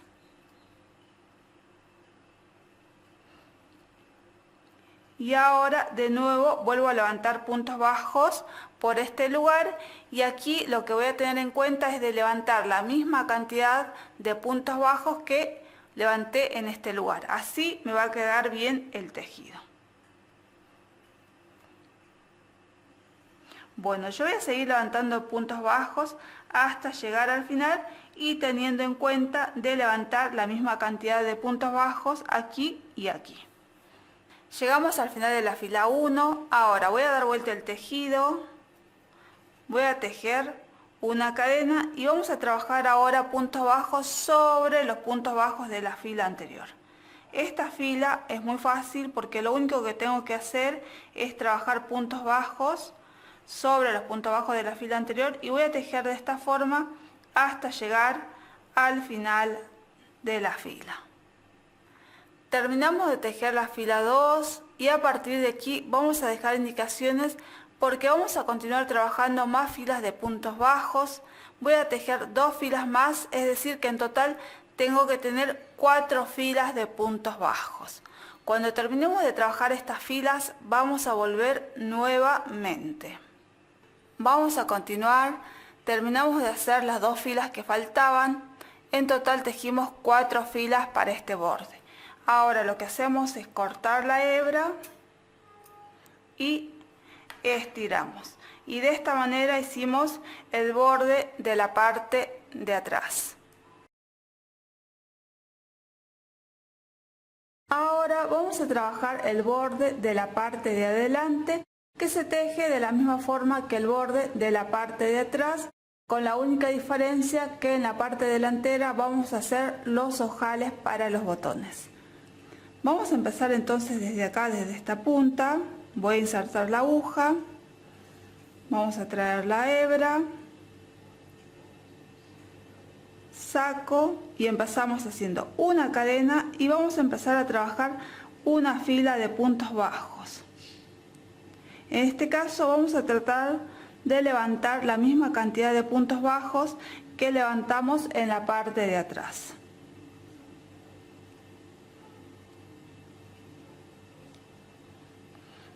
Y ahora de nuevo vuelvo a levantar puntos bajos por este lugar, y aquí lo que voy a tener en cuenta es de levantar la misma cantidad de puntos bajos que levanté en este lugar. Así me va a quedar bien el tejido. Bueno, yo voy a seguir levantando puntos bajos hasta llegar al final y teniendo en cuenta de levantar la misma cantidad de puntos bajos aquí y aquí. Llegamos al final de la fila 1, ahora voy a dar vuelta el tejido, voy a tejer una cadena y vamos a trabajar ahora puntos bajos sobre los puntos bajos de la fila anterior. Esta fila es muy fácil porque lo único que tengo que hacer es trabajar puntos bajos sobre los puntos bajos de la fila anterior y voy a tejer de esta forma hasta llegar al final de la fila. Terminamos de tejer la fila 2 y a partir de aquí vamos a dejar indicaciones porque vamos a continuar trabajando más filas de puntos bajos. Voy a tejer 2 filas más, es decir que en total tengo que tener 4 filas de puntos bajos. Cuando terminemos de trabajar estas filas vamos a volver nuevamente. Vamos a continuar, terminamos de hacer las 2 filas que faltaban, en total tejimos 4 filas para este borde. Ahora lo que hacemos es cortar la hebra y estiramos. Y de esta manera hicimos el borde de la parte de atrás. Ahora vamos a trabajar el borde de la parte de adelante, que se teje de la misma forma que el borde de la parte de atrás, con la única diferencia que en la parte delantera vamos a hacer los ojales para los botones. Vamos a empezar entonces desde acá, desde esta punta. Voy a insertar la aguja, vamos a traer la hebra, saco y empezamos haciendo una cadena y vamos a empezar a trabajar una fila de puntos bajos. En este caso vamos a tratar de levantar la misma cantidad de puntos bajos que levantamos en la parte de atrás.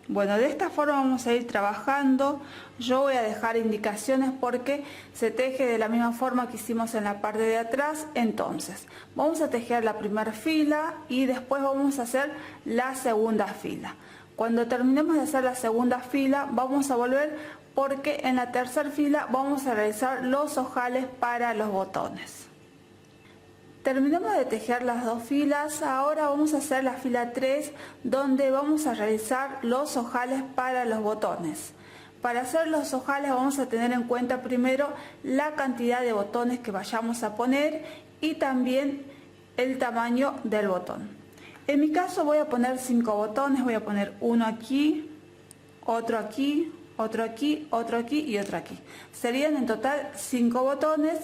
Bueno, de esta forma vamos a ir trabajando. Yo voy a dejar indicaciones porque se teje de la misma forma que hicimos en la parte de atrás. Entonces, vamos a tejer la primera fila y después vamos a hacer la segunda fila. Cuando terminemos de hacer la segunda fila, vamos a volver porque en la tercera fila vamos a realizar los ojales para los botones. Terminamos de tejer las dos filas. Ahora vamos a hacer la fila 3, donde vamos a realizar los ojales para los botones. Para hacer los ojales vamos a tener en cuenta primero la cantidad de botones que vayamos a poner y también el tamaño del botón. En mi caso voy a poner 5 botones, voy a poner uno aquí, otro aquí, otro aquí, otro aquí y otro aquí. Serían en total 5 botones.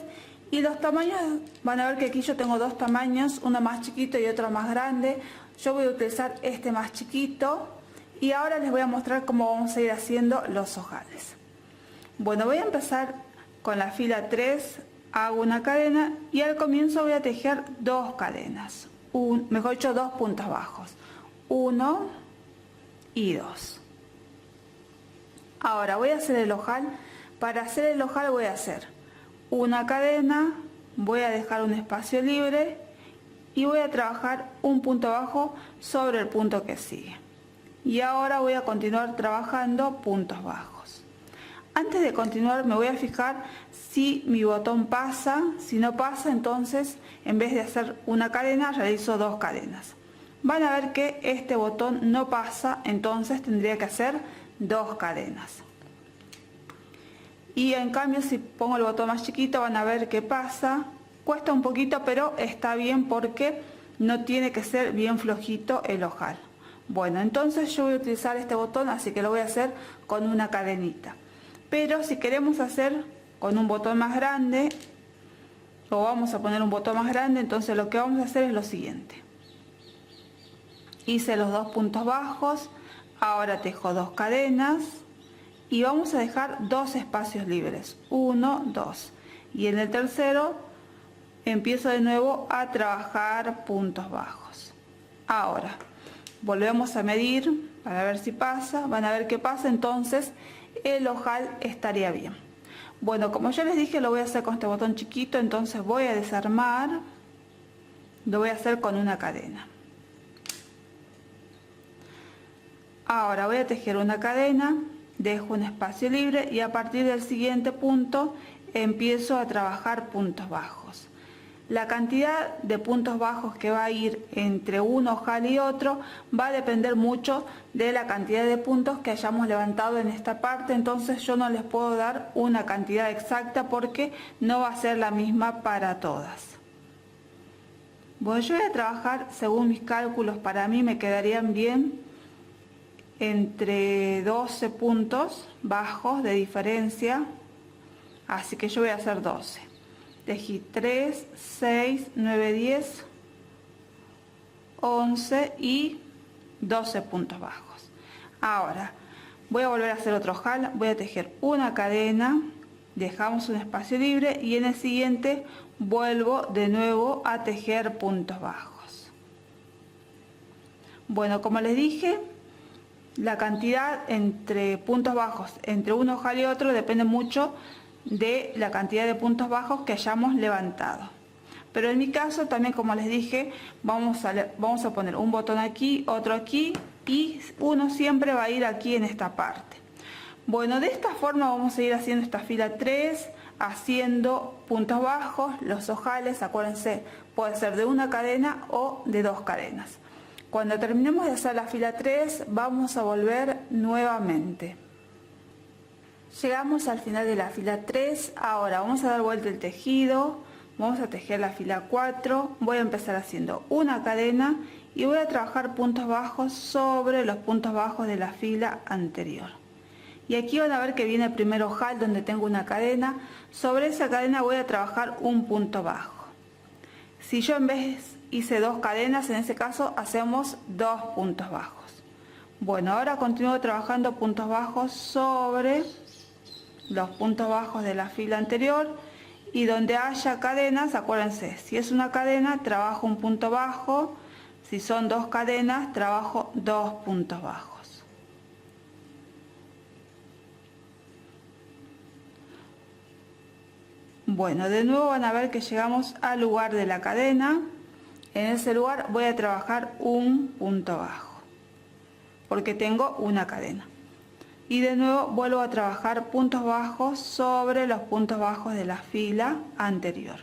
Y los tamaños, van a ver que aquí yo tengo dos tamaños, uno más chiquito y otro más grande. Yo voy a utilizar este más chiquito y ahora les voy a mostrar cómo vamos a ir haciendo los ojales. Bueno, voy a empezar con la fila 3, hago una cadena y al comienzo voy a tejer dos cadenas, mejor dicho, dos puntos bajos, 1 y 2. Ahora voy a hacer el ojal. Para hacer el ojal voy a hacer una cadena, voy a dejar un espacio libre y voy a trabajar un punto bajo sobre el punto que sigue. Y ahora voy a continuar trabajando puntos bajos. Antes de continuar me voy a fijar si mi botón pasa. Si no pasa, entonces en vez de hacer una cadena realizo dos cadenas. Van a ver que este botón no pasa, entonces tendría que hacer dos cadenas. Y en cambio si pongo el botón más chiquito van a ver que pasa. Cuesta un poquito, pero está bien porque no tiene que ser bien flojito el ojal. Bueno, entonces yo voy a utilizar este botón, así que lo voy a hacer con una cadenita. Pero si queremos hacer con un botón más grande, o vamos a poner un botón más grande, entonces lo que vamos a hacer es lo siguiente. Hice los dos puntos bajos, ahora tejo dos cadenas. Y vamos a dejar dos espacios libres, 1, 2. Y en el tercero empiezo de nuevo a trabajar puntos bajos. Ahora volvemos a medir para ver si pasa. Van a ver que pasa, entonces el ojal estaría bien. Bueno, como ya les dije, lo voy a hacer con este botón chiquito, entonces voy a desarmar. Lo voy a hacer con una cadena. Ahora voy a tejer una cadena. Dejo un espacio libre y a partir del siguiente punto empiezo a trabajar puntos bajos. La cantidad de puntos bajos que va a ir entre un ojal y otro va a depender mucho de la cantidad de puntos que hayamos levantado en esta parte, entonces yo no les puedo dar una cantidad exacta porque no va a ser la misma para todas. Bueno, yo voy a trabajar según mis cálculos, para mí me quedarían bien entre 12 puntos bajos de diferencia, así que yo voy a hacer 12. Tejí 3, 6, 9, 10, 11 y 12 puntos bajos. Ahora voy a volver a hacer otro ojal, voy a tejer una cadena, dejamos un espacio libre y en el siguiente vuelvo de nuevo a tejer puntos bajos. Bueno, como les dije, la cantidad entre puntos bajos entre un ojal y otro depende mucho de la cantidad de puntos bajos que hayamos levantado. Pero en mi caso también, como les dije, vamos a poner un botón aquí, otro aquí y uno siempre va a ir aquí en esta parte. Bueno, de esta forma vamos a ir haciendo esta fila 3, haciendo puntos bajos, los ojales, acuérdense, puede ser de una cadena o de dos cadenas. Cuando terminemos de hacer la fila 3, vamos a volver nuevamente. Llegamos al final de la fila 3, ahora vamos a dar vuelta el tejido, vamos a tejer la fila 4, voy a empezar haciendo una cadena y voy a trabajar puntos bajos sobre los puntos bajos de la fila anterior. Y aquí van a ver que viene el primer ojal donde tengo una cadena, sobre esa cadena voy a trabajar un punto bajo. Si yo en vez hice dos cadenas, en ese caso hacemos dos puntos bajos. Bueno, ahora continúo trabajando puntos bajos sobre los puntos bajos de la fila anterior y donde haya cadenas, acuérdense, si es una cadena trabajo un punto bajo, si son dos cadenas trabajo dos puntos bajos. Bueno, de nuevo van a ver que llegamos al lugar de la cadena. En ese lugar voy a trabajar un punto bajo porque tengo una cadena y de nuevo vuelvo a trabajar puntos bajos sobre los puntos bajos de la fila anterior.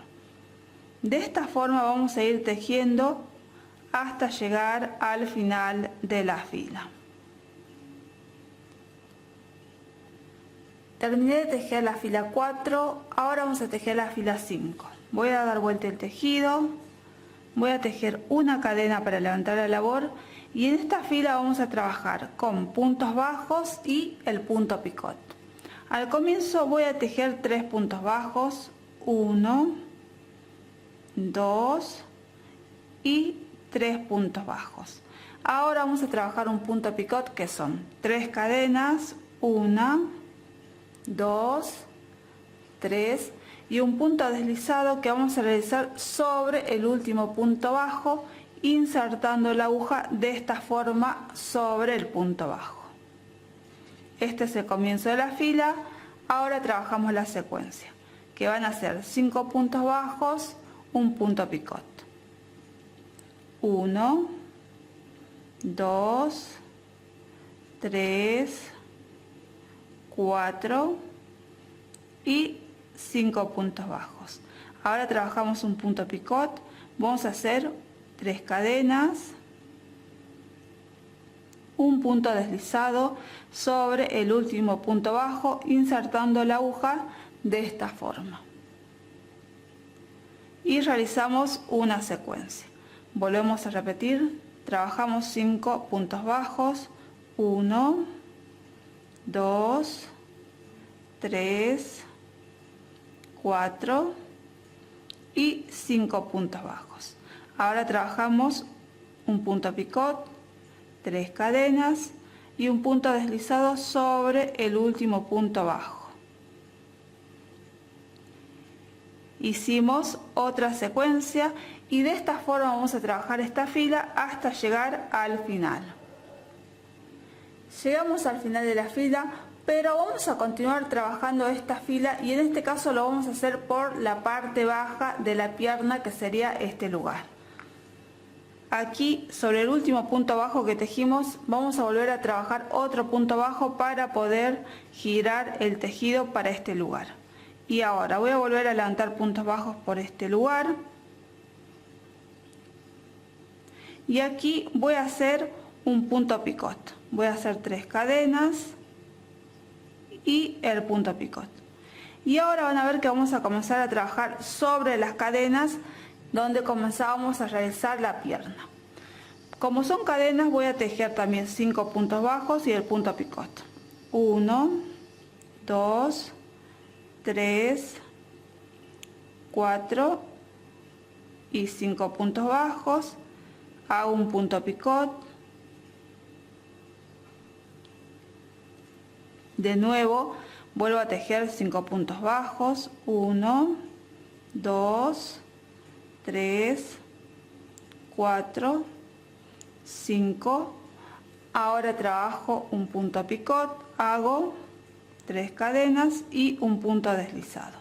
De esta forma vamos a ir tejiendo hasta llegar al final de la fila. Terminé de tejer la fila 4, ahora vamos a tejer la fila 5. Voy a dar vuelta el tejido, voy a tejer una cadena para levantar la labor y en esta fila vamos a trabajar con puntos bajos y el punto picot. Al comienzo voy a tejer 3 puntos bajos, 1, 2 y 3 puntos bajos. Ahora vamos a trabajar un punto picot que son 3 cadenas, 1, 2, 3 y un punto deslizado que vamos a realizar sobre el último punto bajo, insertando la aguja de esta forma sobre el punto bajo. Este es el comienzo de la fila. Ahora trabajamos la secuencia, que van a ser 5 puntos bajos, un punto picot. 1, 2, 3, 4 y 5 puntos bajos. Ahora trabajamos un punto picot. Vamos a hacer 3 cadenas, un punto deslizado sobre el último punto bajo, insertando la aguja de esta forma. Y realizamos una secuencia. Volvemos a repetir, trabajamos 5 puntos bajos, 1, 2, 3, 4 y 5 puntos bajos. Ahora trabajamos un punto picot, 3 cadenas y un punto deslizado sobre el último punto bajo. Hicimos otra secuencia y de esta forma vamos a trabajar esta fila hasta llegar al final. Llegamos al final de la fila, pero vamos a continuar trabajando esta fila y en este caso lo vamos a hacer por la parte baja de la pierna, que sería este lugar. Aquí sobre el último punto bajo que tejimos vamos a volver a trabajar otro punto bajo para poder girar el tejido para este lugar. Y ahora voy a volver a levantar puntos bajos por este lugar y aquí voy a hacer un punto picot. Voy a hacer 3 cadenas y el punto picot. Y ahora van a ver que vamos a comenzar a trabajar sobre las cadenas donde comenzábamos a realizar la pierna. Como son cadenas, voy a tejer también 5 puntos bajos y el punto picot. 1, 2, 3, 4 y 5 puntos bajos. Hago un punto picot. De nuevo vuelvo a tejer 5 puntos bajos, 1, 2, 3, 4, 5. Ahora trabajo un punto picot, hago 3 cadenas y un punto deslizado.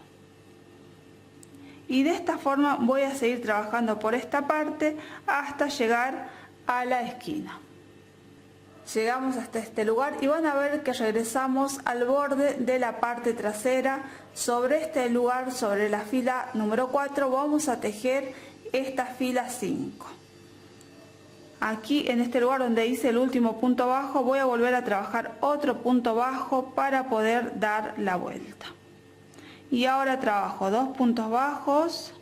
Y de esta forma voy a seguir trabajando por esta parte hasta llegar a la esquina. Llegamos hasta este lugar y van a ver que regresamos al borde de la parte trasera. Sobre este lugar, sobre la fila número 4, vamos a tejer esta fila 5. Aquí en este lugar donde hice el último punto bajo voy a volver a trabajar otro punto bajo para poder dar la vuelta. Y ahora trabajo 2 puntos bajos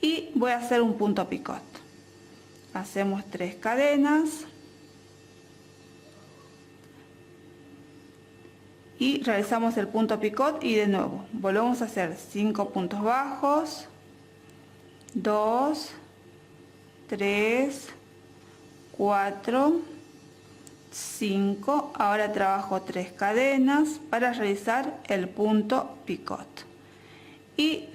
y voy a hacer un punto picot. Hacemos 3 cadenas y realizamos el punto picot y de nuevo volvemos a hacer 5 puntos bajos, 2, 3, 4, 5. Ahora trabajo 3 cadenas para realizar el punto picot y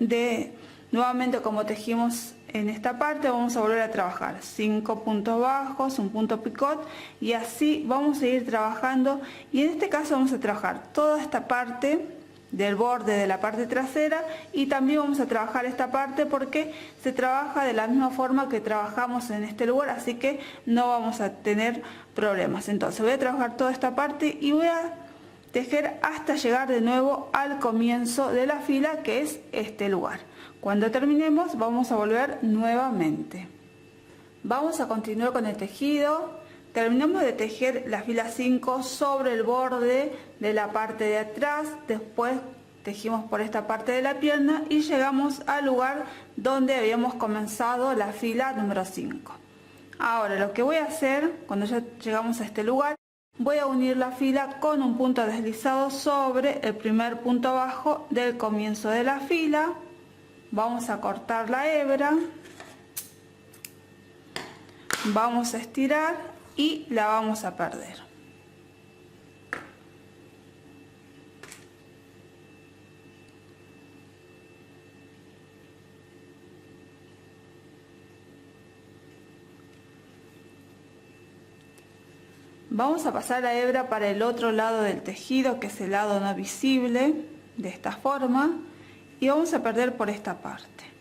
nuevamente como tejimos en esta parte vamos a volver a trabajar 5 puntos bajos, un punto picot y así vamos a ir trabajando. Y en este caso vamos a trabajar toda esta parte del borde de la parte trasera y también vamos a trabajar esta parte porque se trabaja de la misma forma que trabajamos en este lugar, así que no vamos a tener problemas. Entonces voy a trabajar toda esta parte y voy a tejer hasta llegar de nuevo al comienzo de la fila, que es este lugar. Cuando terminemos vamos a volver nuevamente. Vamos a continuar con el tejido. Terminamos de tejer la fila 5 sobre el borde de la parte de atrás, después tejimos por esta parte de la pierna y llegamos al lugar donde habíamos comenzado la fila número 5. Ahora lo que voy a hacer, cuando ya llegamos a este lugar, voy a unir la fila con un punto deslizado sobre el primer punto bajo del comienzo de la fila. Vamos a cortar la hebra, vamos a estirar y la vamos a perder. Vamos a pasar la hebra para el otro lado del tejido, que es el lado no visible, de esta forma, y vamos a perder por esta parte.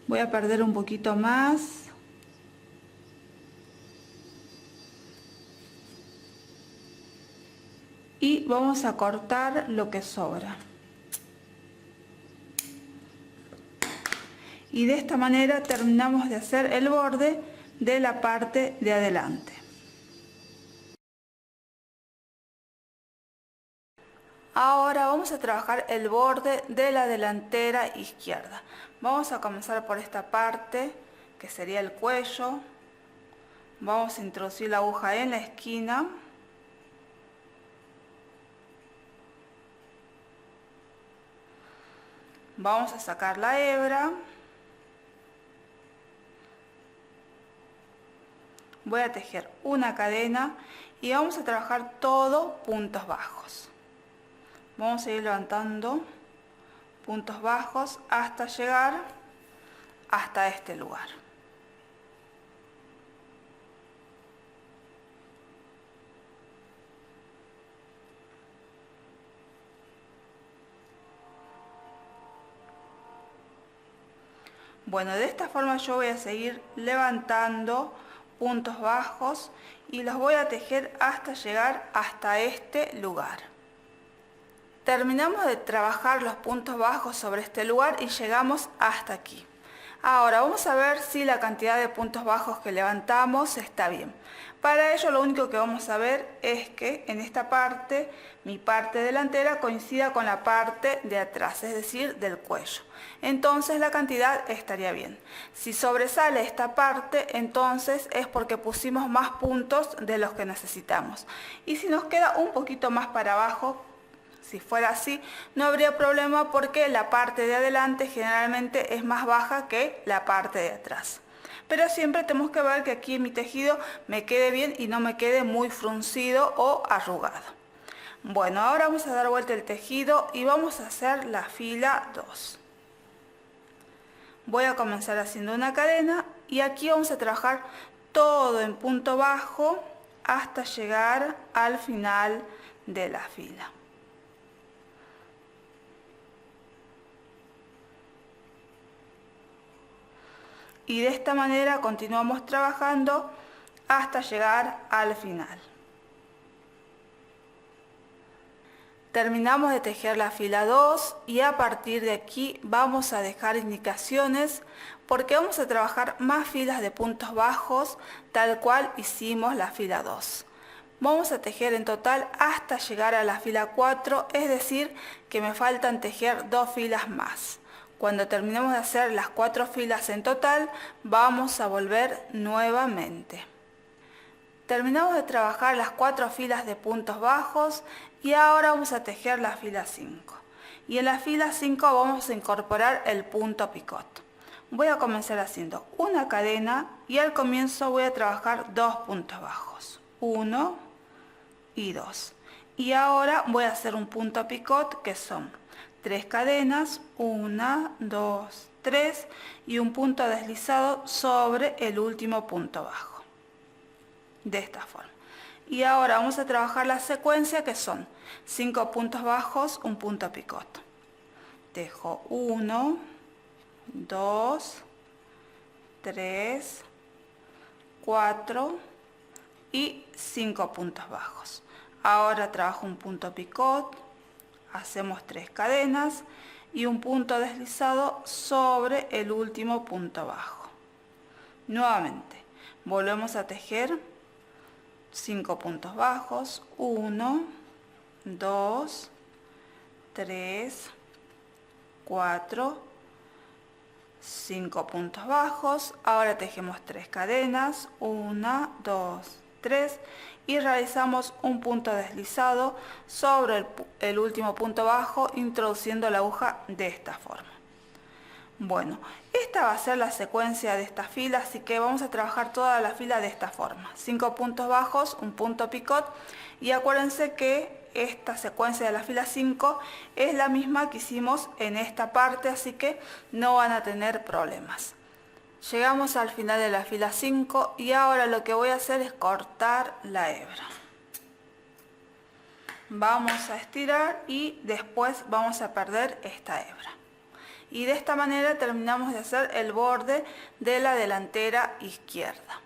Voy a perder un poquito más. Y vamos a cortar lo que sobra. Y de esta manera terminamos de hacer el borde de la parte de adelante. Ahora vamos a trabajar el borde de la delantera izquierda. Vamos a comenzar por esta parte, que sería el cuello. Vamos a introducir la aguja en la esquina. Vamos a sacar la hebra. Voy a tejer una cadena y vamos a trabajar todo puntos bajos. Vamos a ir levantando puntos bajos hasta llegar hasta este lugar. Bueno, de esta forma yo voy a seguir levantando puntos bajos y los voy a tejer hasta llegar hasta este lugar. Terminamos de trabajar los puntos bajos sobre este lugar y llegamos hasta aquí. Ahora vamos a ver si la cantidad de puntos bajos que levantamos está bien. Para ello lo único que vamos a ver es que en esta parte, mi parte delantera coincida con la parte de atrás, es decir, del cuello. Entonces la cantidad estaría bien. Si sobresale esta parte, entonces es porque pusimos más puntos de los que necesitamos. Y si nos queda un poquito más para abajo, si fuera así, no habría problema porque la parte de adelante generalmente es más baja que la parte de atrás. Pero siempre tenemos que ver que aquí en mi tejido me quede bien y no me quede muy fruncido o arrugado. Bueno, ahora vamos a dar vuelta el tejido y vamos a hacer la fila 2. Voy a comenzar haciendo una cadena y aquí vamos a trabajar todo en punto bajo hasta llegar al final de la fila. Y de esta manera continuamos trabajando hasta llegar al final. Terminamos de tejer la fila 2 y a partir de aquí vamos a dejar indicaciones porque vamos a trabajar más filas de puntos bajos tal cual hicimos la fila 2. Vamos a tejer en total hasta llegar a la fila 4, es decir que me faltan tejer 2 filas más. Cuando terminemos de hacer las 4 filas en total, vamos a volver nuevamente. Terminamos de trabajar las 4 filas de puntos bajos y ahora vamos a tejer la fila 5. Y en la fila 5 vamos a incorporar el punto picot. Voy a comenzar haciendo una cadena y al comienzo voy a trabajar 2 puntos bajos. 1 y 2. Y ahora voy a hacer un punto picot que son 3 cadenas, 1, 2, 3 y un punto deslizado sobre el último punto bajo, de esta forma. Y ahora vamos a trabajar la secuencia, que son 5 puntos bajos, un punto picot. Tejo 1, 2, 3, 4 y 5 puntos bajos. Ahora trabajo un punto picot, hacemos 3 cadenas y un punto deslizado sobre el último punto bajo. Nuevamente volvemos a tejer 5 puntos bajos, 1, 2, 3, 4, 5 puntos bajos. Ahora tejemos 3 cadenas, 1, 2, 3 y realizamos un punto deslizado sobre el último punto bajo, introduciendo la aguja de esta forma. Bueno, esta va a ser la secuencia de esta fila, así que vamos a trabajar toda la fila de esta forma. 5 puntos bajos, un punto picot, y acuérdense que esta secuencia de la fila 5 es la misma que hicimos en esta parte, así que no van a tener problemas. Llegamos al final de la fila 5 y ahora lo que voy a hacer es cortar la hebra. Vamos a estirar y después vamos a perder esta hebra. Y de esta manera terminamos de hacer el borde de la delantera izquierda.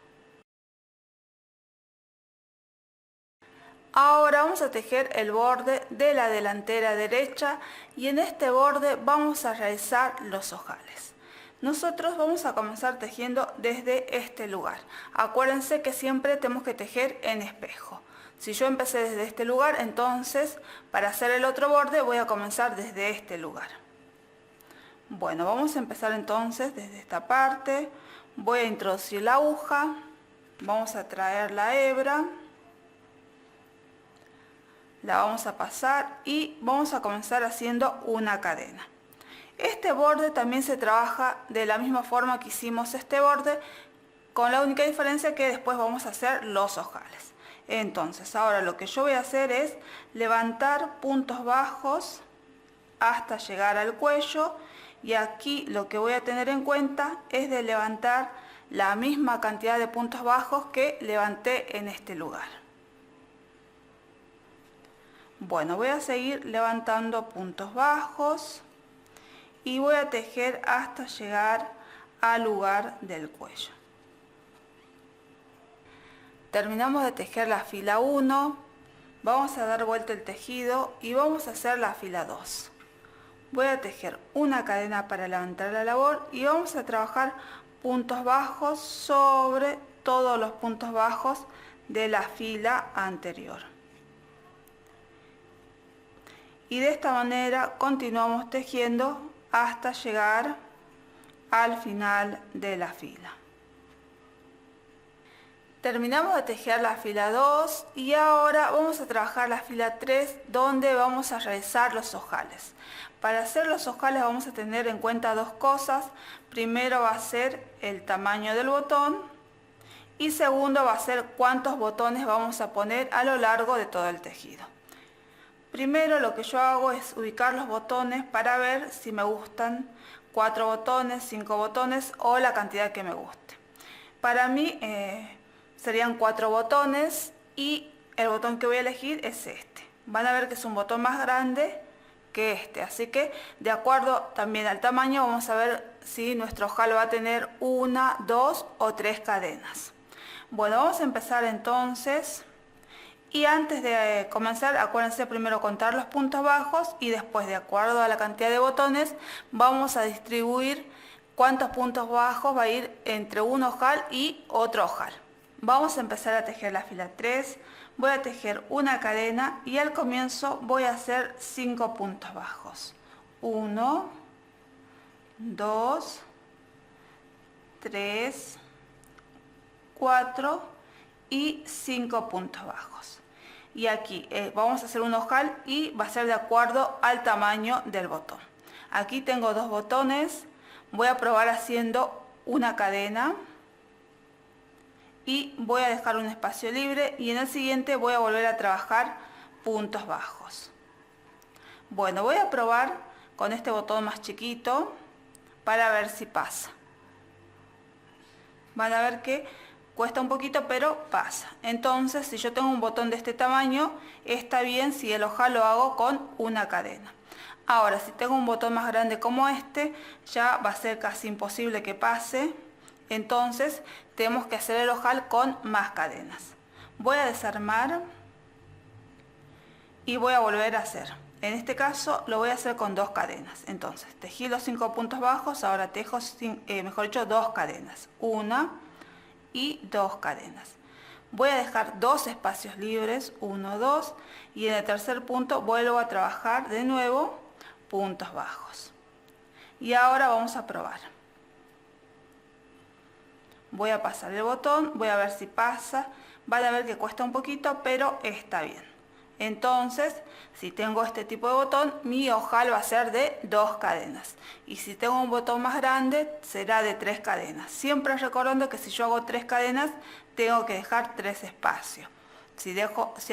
Ahora vamos a tejer el borde de la delantera derecha y en este borde vamos a realizar los ojales. Nosotros vamos a comenzar tejiendo desde este lugar. Acuérdense que siempre tenemos que tejer en espejo. Si yo empecé desde este lugar, entonces para hacer el otro borde voy a comenzar desde este lugar. Bueno, vamos a empezar entonces desde esta parte. Voy a introducir la aguja, vamos a traer la hebra, la vamos a pasar y vamos a comenzar haciendo una cadena. Este borde también se trabaja de la misma forma que hicimos este borde, con la única diferencia que después vamos a hacer los ojales. Entonces ahora lo que yo voy a hacer es levantar puntos bajos hasta llegar al cuello, y aquí lo que voy a tener en cuenta es de levantar la misma cantidad de puntos bajos que levanté en este lugar. Bueno, voy a seguir levantando puntos bajos y voy a tejer hasta llegar al lugar del cuello. Terminamos de tejer la fila 1, vamos a dar vuelta el tejido y vamos a hacer la fila 2. Voy a tejer una cadena para levantar la labor y vamos a trabajar puntos bajos sobre todos los puntos bajos de la fila anterior. Y de esta manera continuamos tejiendo hasta llegar al final de la fila. Terminamos de tejer la fila 2 y ahora vamos a trabajar la fila 3, donde vamos a realizar los ojales. Para hacer los ojales vamos a tener en cuenta dos cosas. Primero va a ser el tamaño del botón y segundo va a ser cuántos botones vamos a poner a lo largo de todo el tejido. Primero lo que yo hago es ubicar los botones para ver si me gustan 4 botones, 5 botones o la cantidad que me guste. Para mí serían 4 botones y el botón que voy a elegir es este. Van a ver que es un botón más grande que este, así que de acuerdo también al tamaño vamos a ver si nuestro ojal va a tener 1, 2 o 3 cadenas. Bueno, vamos a empezar entonces. Y antes de comenzar, acuérdense primero contar los puntos bajos y después, de acuerdo a la cantidad de botones, vamos a distribuir cuántos puntos bajos va a ir entre un ojal y otro ojal. Vamos a empezar a tejer la fila 3, voy a tejer una cadena y al comienzo voy a hacer 5 puntos bajos. 1, 2, 3, 4 y 5 puntos bajos. Y aquí vamos a hacer un ojal y va a ser de acuerdo al tamaño del botón. Aquí tengo 2 botones, voy a probar haciendo una cadena y voy a dejar un espacio libre y en el siguiente voy a volver a trabajar puntos bajos. Bueno, voy a probar con este botón más chiquito para ver si pasa. Van a ver que cuesta un poquito, pero pasa. Entonces, si yo tengo un botón de este tamaño, está bien si el ojal lo hago con una cadena. Ahora, si tengo un botón más grande como este, ya va a ser casi imposible que pase. Entonces, tenemos que hacer el ojal con más cadenas. Voy a desarmar y voy a volver a hacer. En este caso lo voy a hacer con 2 cadenas. Entonces, tejí los 5 puntos bajos, ahora tejo, mejor dicho, 2 cadenas. Una y 2 cadenas. Voy a dejar 2 espacios libres, 1, 2, y en el tercer punto vuelvo a trabajar de nuevo puntos bajos. Y ahora vamos a probar. Voy a pasar el botón, voy a ver si pasa. Van a ver que cuesta un poquito, pero está bien. Entonces, si tengo este tipo de botón, mi ojal va a ser de 2 cadenas. Y si tengo un botón más grande, será de 3 cadenas. Siempre recordando que si yo hago 3 cadenas, tengo que dejar 3 espacios. Si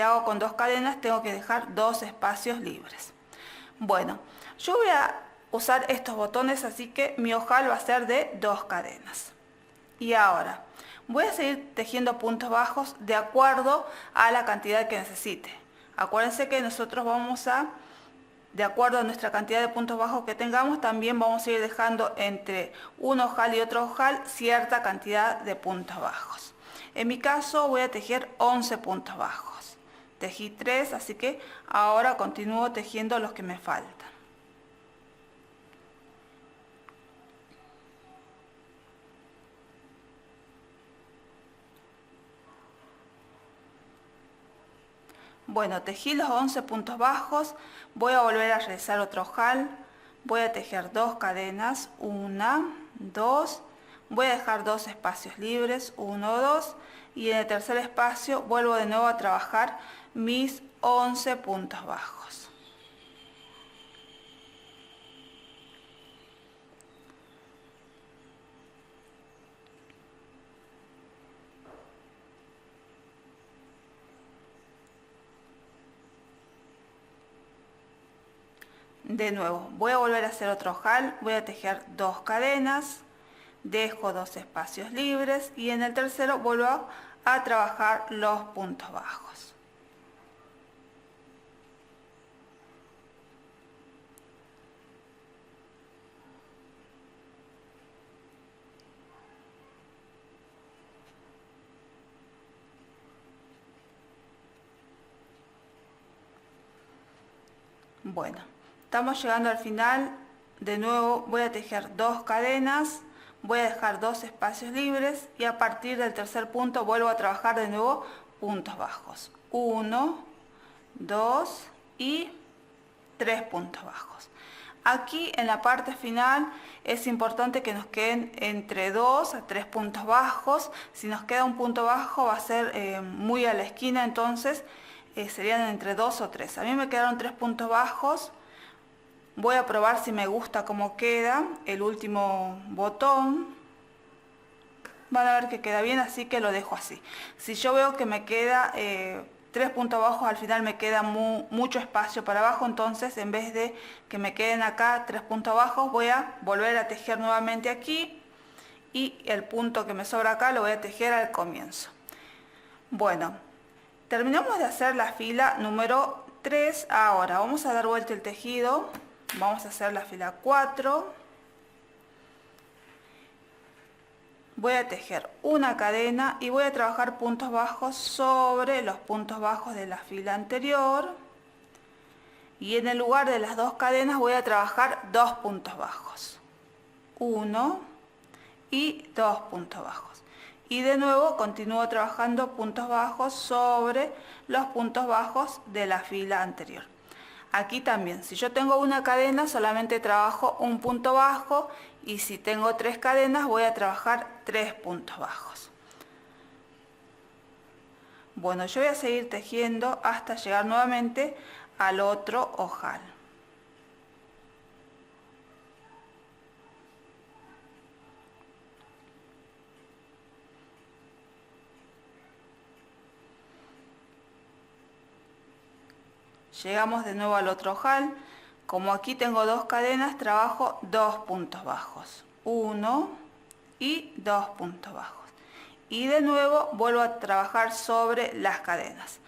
hago con 2 cadenas, tengo que dejar 2 espacios libres. Bueno, yo voy a usar estos botones, así que mi ojal va a ser de 2 cadenas. Y ahora, voy a seguir tejiendo puntos bajos de acuerdo a la cantidad que necesite. Acuérdense que nosotros vamos a, de acuerdo a nuestra cantidad de puntos bajos que tengamos, también vamos a ir dejando entre un ojal y otro ojal cierta cantidad de puntos bajos. En mi caso voy a tejer 11 puntos bajos. Tejí 3, así que ahora continúo tejiendo los que me faltan. Bueno, tejí los 11 puntos bajos, voy a volver a realizar otro ojal, voy a tejer 2 cadenas, 1, 2, voy a dejar 2 espacios libres, 1, 2, y en el tercer espacio vuelvo de nuevo a trabajar mis 11 puntos bajos. De nuevo, voy a volver a hacer otro ojal, voy a tejer 2 cadenas, dejo 2 espacios libres y en el tercero vuelvo a trabajar los puntos bajos. Bueno, estamos llegando al final. De nuevo voy a tejer 2 cadenas, voy a dejar 2 espacios libres y a partir del tercer punto vuelvo a trabajar de nuevo puntos bajos. 1, 2 y 3 puntos bajos. Aquí en la parte final es importante que nos queden entre 2 a 3 puntos bajos. Si nos queda un punto bajo va a ser muy a la esquina, entonces serían entre 2 o 3. A mí me quedaron 3 puntos bajos. Voy a probar si me gusta cómo queda el último botón. Van a ver que queda bien, así que lo dejo así. Si yo veo que me queda 3 puntos bajos, al final me queda mucho espacio para abajo, entonces en vez de que me queden acá 3 puntos bajos, voy a volver a tejer nuevamente aquí y el punto que me sobra acá lo voy a tejer al comienzo. Bueno, terminamos de hacer la fila número 3. Ahora vamos a dar vuelta el tejido. Vamos a hacer la fila 4. Voy a tejer una cadena y voy a trabajar puntos bajos sobre los puntos bajos de la fila anterior. Y en el lugar de las 2 cadenas voy a trabajar 2 puntos bajos. 1 y 2 puntos bajos. Y de nuevo continúo trabajando puntos bajos sobre los puntos bajos de la fila anterior. Aquí también, si yo tengo una cadena, solamente trabajo un punto bajo, y si tengo 3 cadenas, voy a trabajar 3 puntos bajos. Bueno, yo voy a seguir tejiendo hasta llegar nuevamente al otro ojal. Llegamos de nuevo al otro ojal, Como aquí tengo 2 cadenas, trabajo 2 puntos bajos. 1 y 2 puntos bajos. Y de nuevo vuelvo a trabajar sobre las cadenas.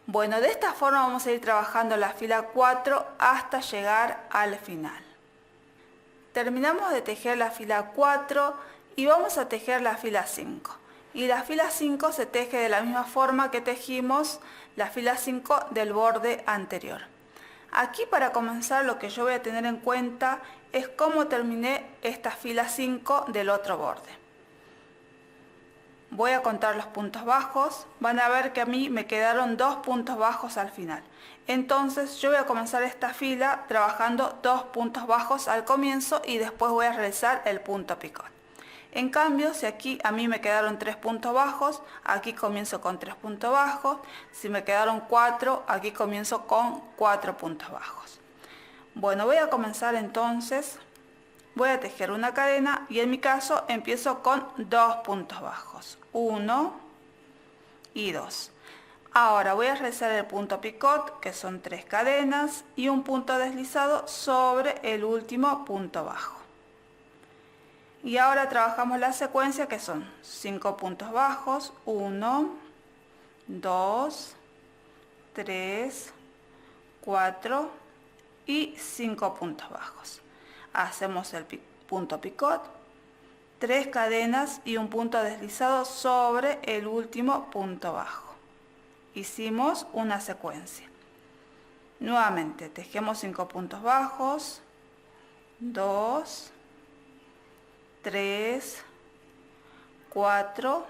Bueno, de esta forma vamos a ir trabajando la fila 4 hasta llegar al final. Terminamos de tejer la fila 4 y vamos a tejer la fila 5. Y la fila 5 se teje de la misma forma que tejimos la fila 5 del borde anterior. Aquí, para comenzar, lo que yo voy a tener en cuenta es cómo terminé esta fila 5 del otro borde. Voy a contar los puntos bajos. Van a ver que a mí me quedaron 2 puntos bajos al final. Entonces yo voy a comenzar esta fila trabajando 2 puntos bajos al comienzo y después voy a realizar el punto picot. En cambio, si aquí a mí me quedaron 3 puntos bajos, aquí comienzo con 3 puntos bajos. Si me quedaron 4, aquí comienzo con 4 puntos bajos. Bueno, voy a comenzar entonces. Voy a tejer una cadena y en mi caso empiezo con 2 puntos bajos. 1 y 2. Ahora voy a realizar el punto picot, que son 3 cadenas y un punto deslizado sobre el último punto bajo. Y ahora trabajamos la secuencia, que son 5 puntos bajos. 1, 2, 3, 4 y 5 puntos bajos. Hacemos el punto picot, 3 cadenas y un punto deslizado sobre el último punto bajo. Hicimos una secuencia. Nuevamente tejemos 5 puntos bajos, 2, 3, 4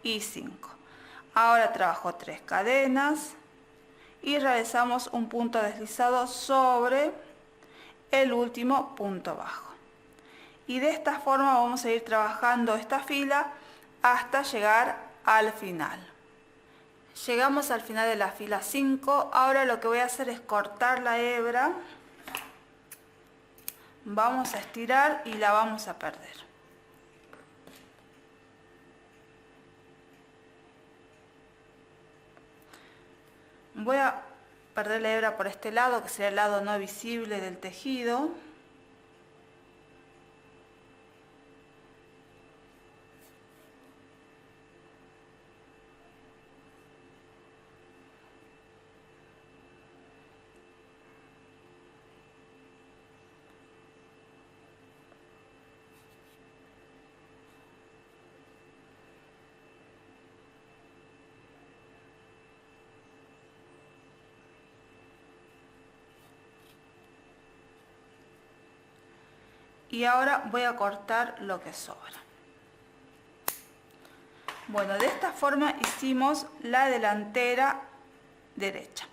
y 5. Ahora trabajo 3 cadenas y realizamos un punto deslizado sobre el último punto bajo. Y de esta forma vamos a ir trabajando esta fila hasta llegar al final. Llegamos al final de la fila 5. Ahora lo que voy a hacer es cortar la hebra. Vamos a estirar y la vamos a perder. Voy a perder la hebra por este lado, que sería el lado no visible del tejido. Y ahora voy a cortar lo que sobra. Bueno, de esta forma hicimos la delantera derecha.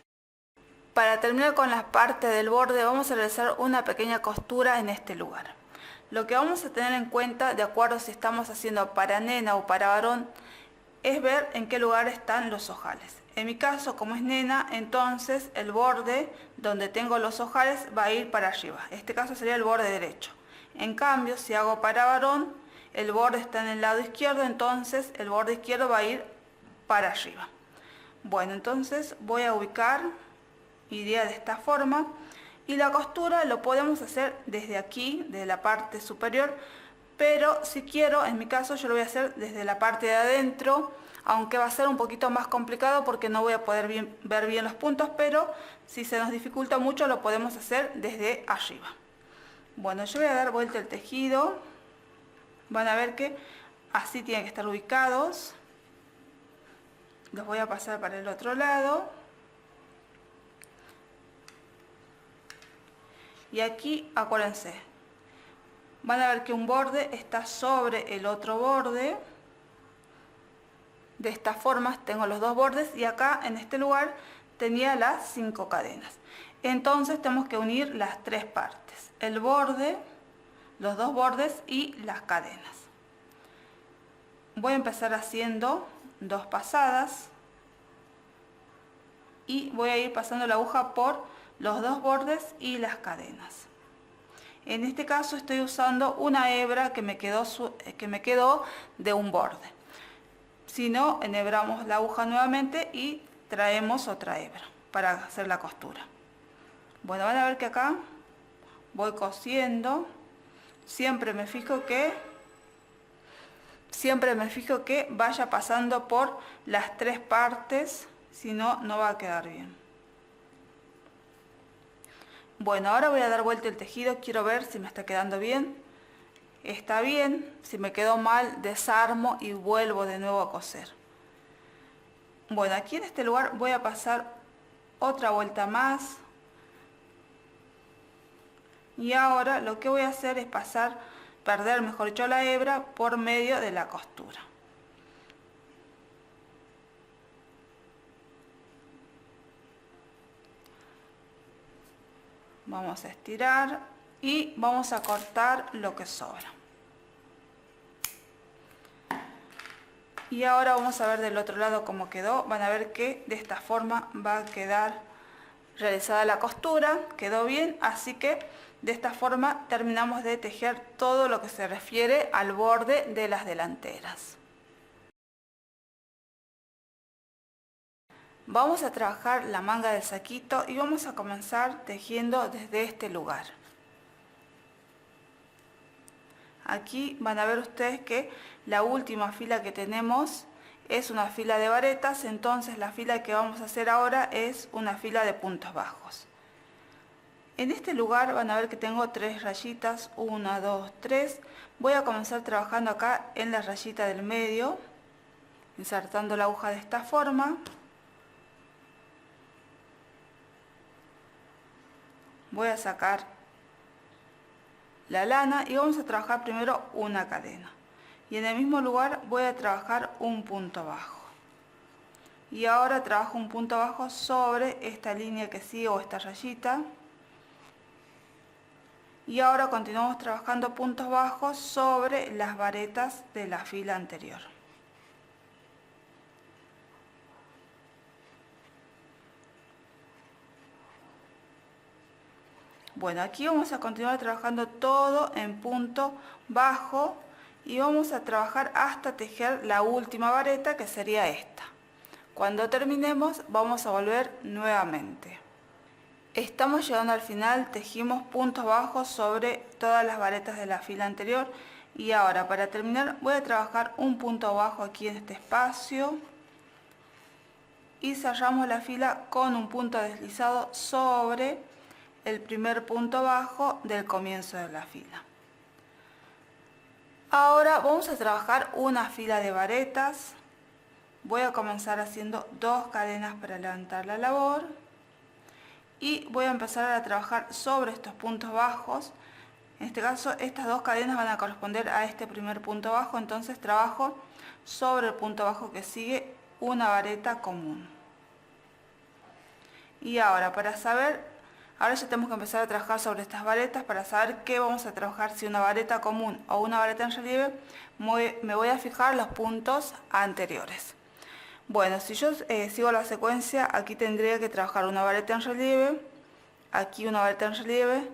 Para terminar con la parte del borde vamos a realizar una pequeña costura en este lugar. Lo que vamos a tener en cuenta, de acuerdo si estamos haciendo para nena o para varón, es ver en qué lugar están los ojales. En mi caso, como es nena, entonces el borde donde tengo los ojales va a ir para arriba. En este caso sería el borde derecho. En cambio, si hago para varón, el borde está en el lado izquierdo, entonces el borde izquierdo va a ir para arriba. Bueno, entonces voy a ubicar, iría de esta forma, y la costura lo podemos hacer desde aquí, de la parte superior, pero si quiero, en mi caso, yo lo voy a hacer desde la parte de adentro, aunque va a ser un poquito más complicado porque no voy a poder ver bien los puntos, pero si se nos dificulta mucho lo podemos hacer desde arriba. Bueno, yo voy a dar vuelta el tejido. Van a ver que así tienen que estar ubicados. Los voy a pasar para el otro lado. Y aquí, acuérdense, van a ver que un borde está sobre el otro borde. De esta forma tengo los dos bordes y acá en este lugar tenía las 5 cadenas. Entonces tenemos que unir las 3 partes. El borde, los dos bordes y las cadenas. Voy a empezar haciendo 2 pasadas y voy a ir pasando la aguja por los 2 bordes y las cadenas. En este caso estoy usando una hebra que me quedó de un borde. Si no, enhebramos la aguja nuevamente y traemos otra hebra para hacer la costura. Bueno, van a ver que acá voy cosiendo. Siempre me fijo que vaya pasando por las 3 partes, si no, no va a quedar bien. Bueno, ahora voy a dar vuelta el tejido, quiero ver si me está quedando bien. Está bien, si me quedó mal, desarmo y vuelvo de nuevo a coser. Bueno, aquí en este lugar voy a pasar otra vuelta más. Y ahora lo que voy a hacer es perder, mejor dicho, la hebra por medio de la costura. Vamos a estirar y vamos a cortar lo que sobra. Y ahora vamos a ver del otro lado cómo quedó. Van a ver que de esta forma va a quedar realizada la costura. Quedó bien, así que de esta forma terminamos de tejer todo lo que se refiere al borde de las delanteras. Vamos a trabajar la manga del saquito y vamos a comenzar tejiendo desde este lugar. Aquí van a ver ustedes que la última fila que tenemos es una fila de varetas, entonces la fila que vamos a hacer ahora es una fila de puntos bajos. En este lugar van a ver que tengo 3 rayitas, 1, 2, 3. Voy a comenzar trabajando acá en la rayita del medio, insertando la aguja de esta forma. Voy a sacar la lana y vamos a trabajar primero una cadena. Y en el mismo lugar voy a trabajar un punto bajo. Y ahora trabajo un punto bajo sobre esta línea que sigue o esta rayita. Y ahora continuamos trabajando puntos bajos sobre las varetas de la fila anterior. Bueno, aquí vamos a continuar trabajando todo en punto bajo y vamos a trabajar hasta tejer la última vareta, que sería esta. Cuando terminemos vamos a volver nuevamente. Estamos llegando al final, tejimos puntos bajos sobre todas las varetas de la fila anterior y ahora para terminar voy a trabajar un punto bajo aquí en este espacio y cerramos la fila con un punto deslizado sobre el primer punto bajo del comienzo de la fila. Ahora vamos a trabajar una fila de varetas. Voy a comenzar haciendo 2 cadenas para levantar la labor y voy a empezar a trabajar sobre estos puntos bajos. En este caso estas 2 cadenas van a corresponder a este primer punto bajo, entonces trabajo sobre el punto bajo que sigue una vareta común. Y ahora ahora ya tenemos que empezar a trabajar sobre estas varetas para saber qué vamos a trabajar, si una vareta común o una vareta en relieve. Me voy a fijar los puntos anteriores. Bueno, si yo sigo la secuencia, aquí tendría que trabajar una vareta en relieve, aquí una vareta en relieve,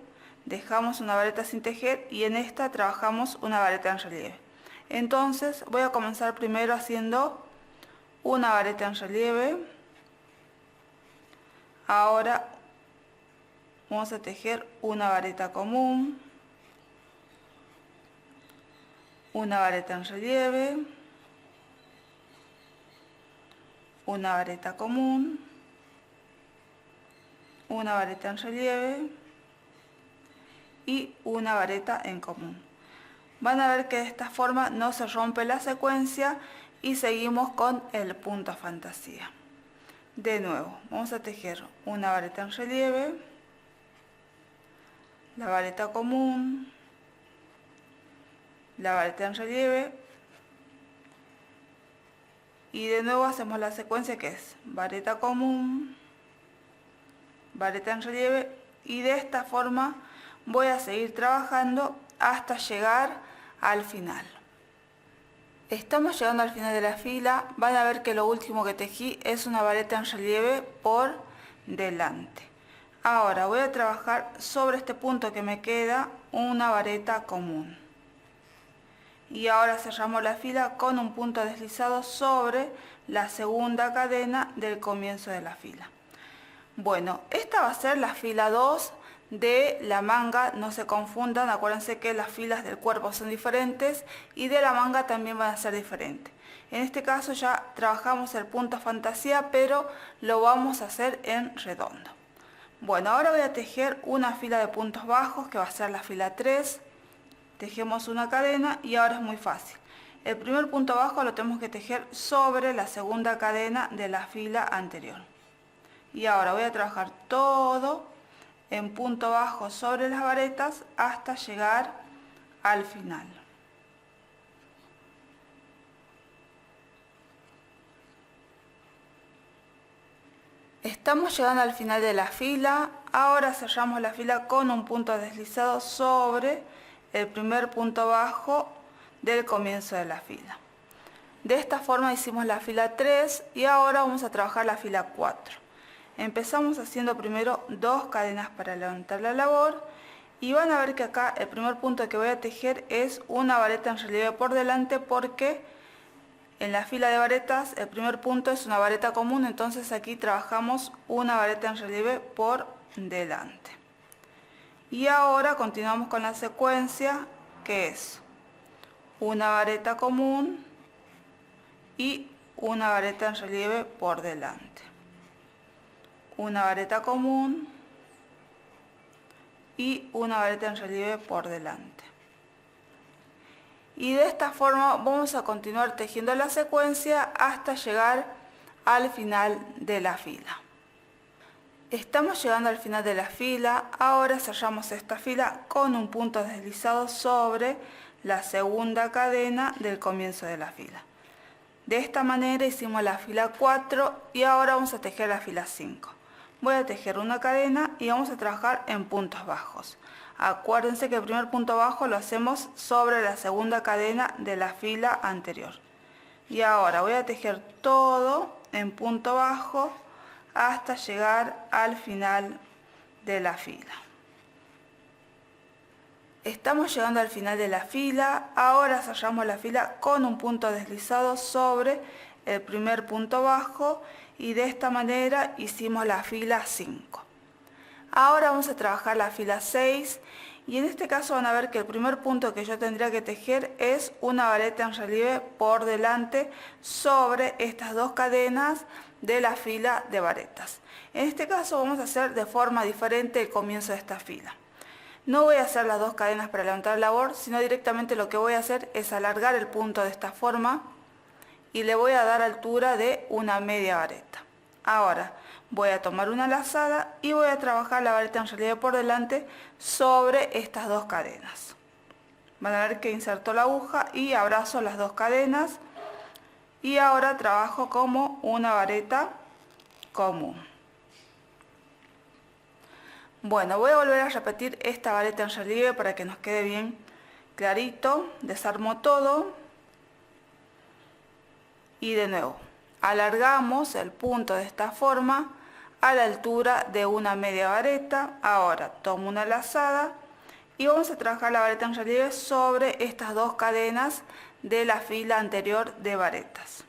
dejamos una vareta sin tejer y en esta trabajamos una vareta en relieve. Entonces voy a comenzar primero haciendo una vareta en relieve. Ahora vamos a tejer una vareta común, una vareta en relieve, una vareta común, una vareta en relieve y una vareta en común. Van a ver que de esta forma no se rompe la secuencia y seguimos con el punto fantasía. De nuevo, vamos a tejer una vareta en relieve, la vareta común, la vareta en relieve y de nuevo hacemos la secuencia que es vareta común, vareta en relieve y de esta forma voy a seguir trabajando hasta llegar al final. Estamos llegando al final de la fila. Van a ver que lo último que tejí es una vareta en relieve por delante. Ahora voy a trabajar sobre este punto que me queda una vareta común. Y ahora cerramos la fila con un punto deslizado sobre la segunda cadena del comienzo de la fila. Bueno, esta va a ser la fila 2 de la manga, no se confundan, acuérdense que las filas del cuerpo son diferentes y de la manga también van a ser diferentes. En este caso ya trabajamos el punto fantasía, pero lo vamos a hacer en redondo. Bueno, ahora voy a tejer una fila de puntos bajos que va a ser la fila 3. Tejemos una cadena y ahora es muy fácil. El primer punto bajo lo tenemos que tejer sobre la segunda cadena de la fila anterior. Y ahora voy a trabajar todo en punto bajo sobre las varetas hasta llegar al final. Estamos llegando al final de la fila. Ahora cerramos la fila con un punto deslizado sobre el primer punto bajo del comienzo de la fila. De esta forma hicimos la fila 3 y ahora vamos a trabajar la fila 4. Empezamos haciendo primero 2 cadenas para levantar la labor y van a ver que acá el primer punto que voy a tejer es una vareta en relieve por delante, porque en la fila de varetas el primer punto es una vareta común, entonces aquí trabajamos una vareta en relieve por delante. Y ahora continuamos con la secuencia, que es una vareta común y una vareta en relieve por delante. Una vareta común y una vareta en relieve por delante. Y de esta forma vamos a continuar tejiendo la secuencia hasta llegar al final de la fila. Estamos llegando al final de la fila. Ahora cerramos esta fila con un punto deslizado sobre la segunda cadena del comienzo de la fila. De esta manera hicimos la fila 4 y ahora vamos a tejer la fila 5. Voy a tejer una cadena y vamos a trabajar en puntos bajos. Acuérdense que el primer punto bajo lo hacemos sobre la segunda cadena de la fila anterior. Y ahora voy a tejer todo en punto bajo hasta llegar al final de la fila. Estamos llegando al final de la fila. Ahora cerramos la fila con un punto deslizado sobre el primer punto bajo y de esta manera hicimos la fila 5. Ahora vamos a trabajar la fila 6 y en este caso van a ver que el primer punto que yo tendría que tejer es una vareta en relieve por delante sobre estas 2 cadenas de la fila de varetas. En este caso vamos a hacer de forma diferente el comienzo de esta fila. No voy a hacer las 2 cadenas para levantar la labor, sino directamente lo que voy a hacer es alargar el punto de esta forma y le voy a dar altura de una media vareta. Ahora voy a tomar una lazada y voy a trabajar la vareta en relieve por delante sobre estas 2 cadenas. Van a ver que inserto la aguja y abrazo las 2 cadenas y ahora trabajo como una vareta común. Bueno, voy a volver a repetir esta vareta en relieve para que nos quede bien clarito. Desarmo todo y de nuevo alargamos el punto de esta forma a la altura de una media vareta. Ahora tomo una lazada y vamos a trabajar la vareta en relieve sobre estas 2 cadenas de la fila anterior de varetas.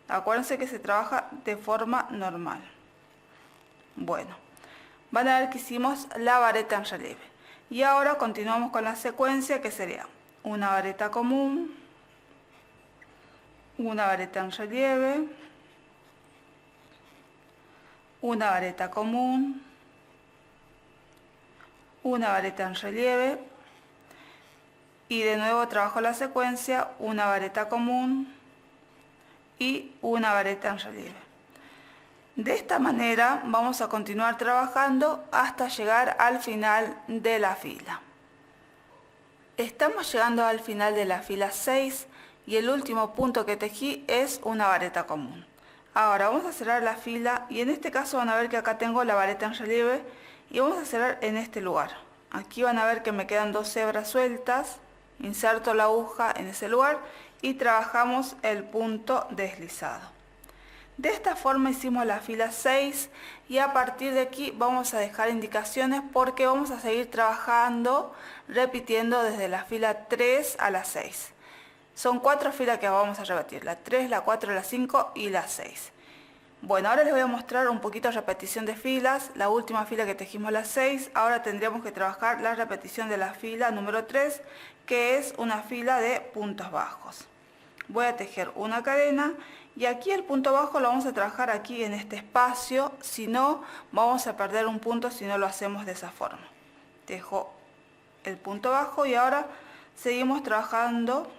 Acuérdense que se trabaja de forma normal. Bueno, van a ver que hicimos la vareta en relieve. Y ahora continuamos con la secuencia, que sería una vareta común, una vareta en relieve, una vareta común, una vareta en relieve y de nuevo trabajo la secuencia, una vareta común y una vareta en relieve. De esta manera vamos a continuar trabajando hasta llegar al final de la fila. Estamos llegando al final de la fila 6 y el último punto que tejí es una vareta común. Ahora vamos a cerrar la fila y en este caso van a ver que acá tengo la vareta en relieve y vamos a cerrar en este lugar. Aquí van a ver que me quedan 2 hebras sueltas, inserto la aguja en ese lugar y trabajamos el punto deslizado. De esta forma hicimos la fila 6 y a partir de aquí vamos a dejar indicaciones porque vamos a seguir trabajando repitiendo desde la fila 3 a la 6. Son 4 filas que vamos a repetir, la 3, la 4, la 5 y la 6. Bueno, ahora les voy a mostrar un poquito de repetición de filas. La última fila que tejimos las 6, ahora tendríamos que trabajar la repetición de la fila número 3, que es una fila de puntos bajos. Voy a tejer una cadena y aquí el punto bajo lo vamos a trabajar aquí en este espacio, si no vamos a perder un punto si no lo hacemos de esa forma. Tejo el punto bajo y ahora seguimos trabajando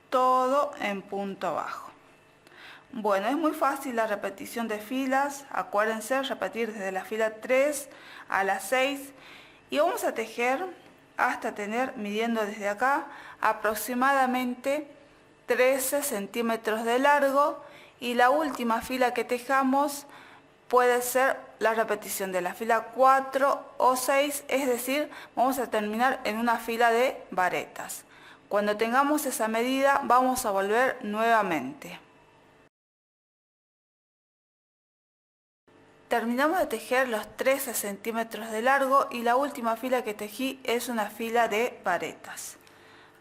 todo en punto bajo. Bueno, es muy fácil la repetición de filas, acuérdense repetir desde la fila 3 a la 6 y vamos a tejer hasta tener, midiendo desde acá, aproximadamente 13 centímetros de largo, y la última fila que tejamos puede ser la repetición de la fila 4 o 6, es decir, vamos a terminar en una fila de varetas. Cuando tengamos esa medida vamos a volver nuevamente. Terminamos de tejer los 13 centímetros de largo y la última fila que tejí es una fila de varetas.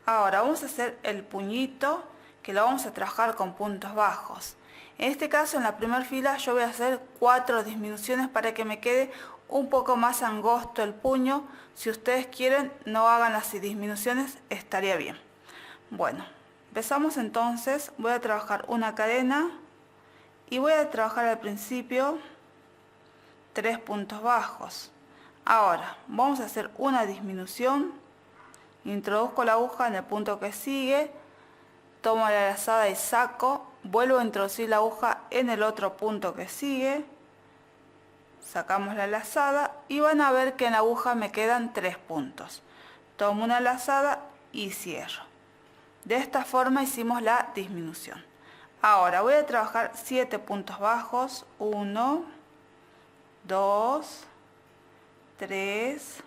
Ahora vamos a hacer el puñito, que lo vamos a trabajar con puntos bajos. En este caso, en la primera fila yo voy a hacer 4 disminuciones para que me quede un poco más angosto el puño. Si ustedes quieren, no hagan las disminuciones, estaría bien. Bueno, empezamos entonces. Voy a trabajar una cadena y voy a trabajar al principio 3 puntos bajos. Ahora vamos a hacer una disminución, introduzco la aguja en el punto que sigue, tomo la lazada y saco, vuelvo a introducir la aguja en el otro punto que sigue, sacamos la lazada y van a ver que en la aguja me quedan 3 puntos. Tomo una lazada y cierro. De esta forma hicimos la disminución. Ahora voy a trabajar 7 puntos bajos, 1, 2, 3,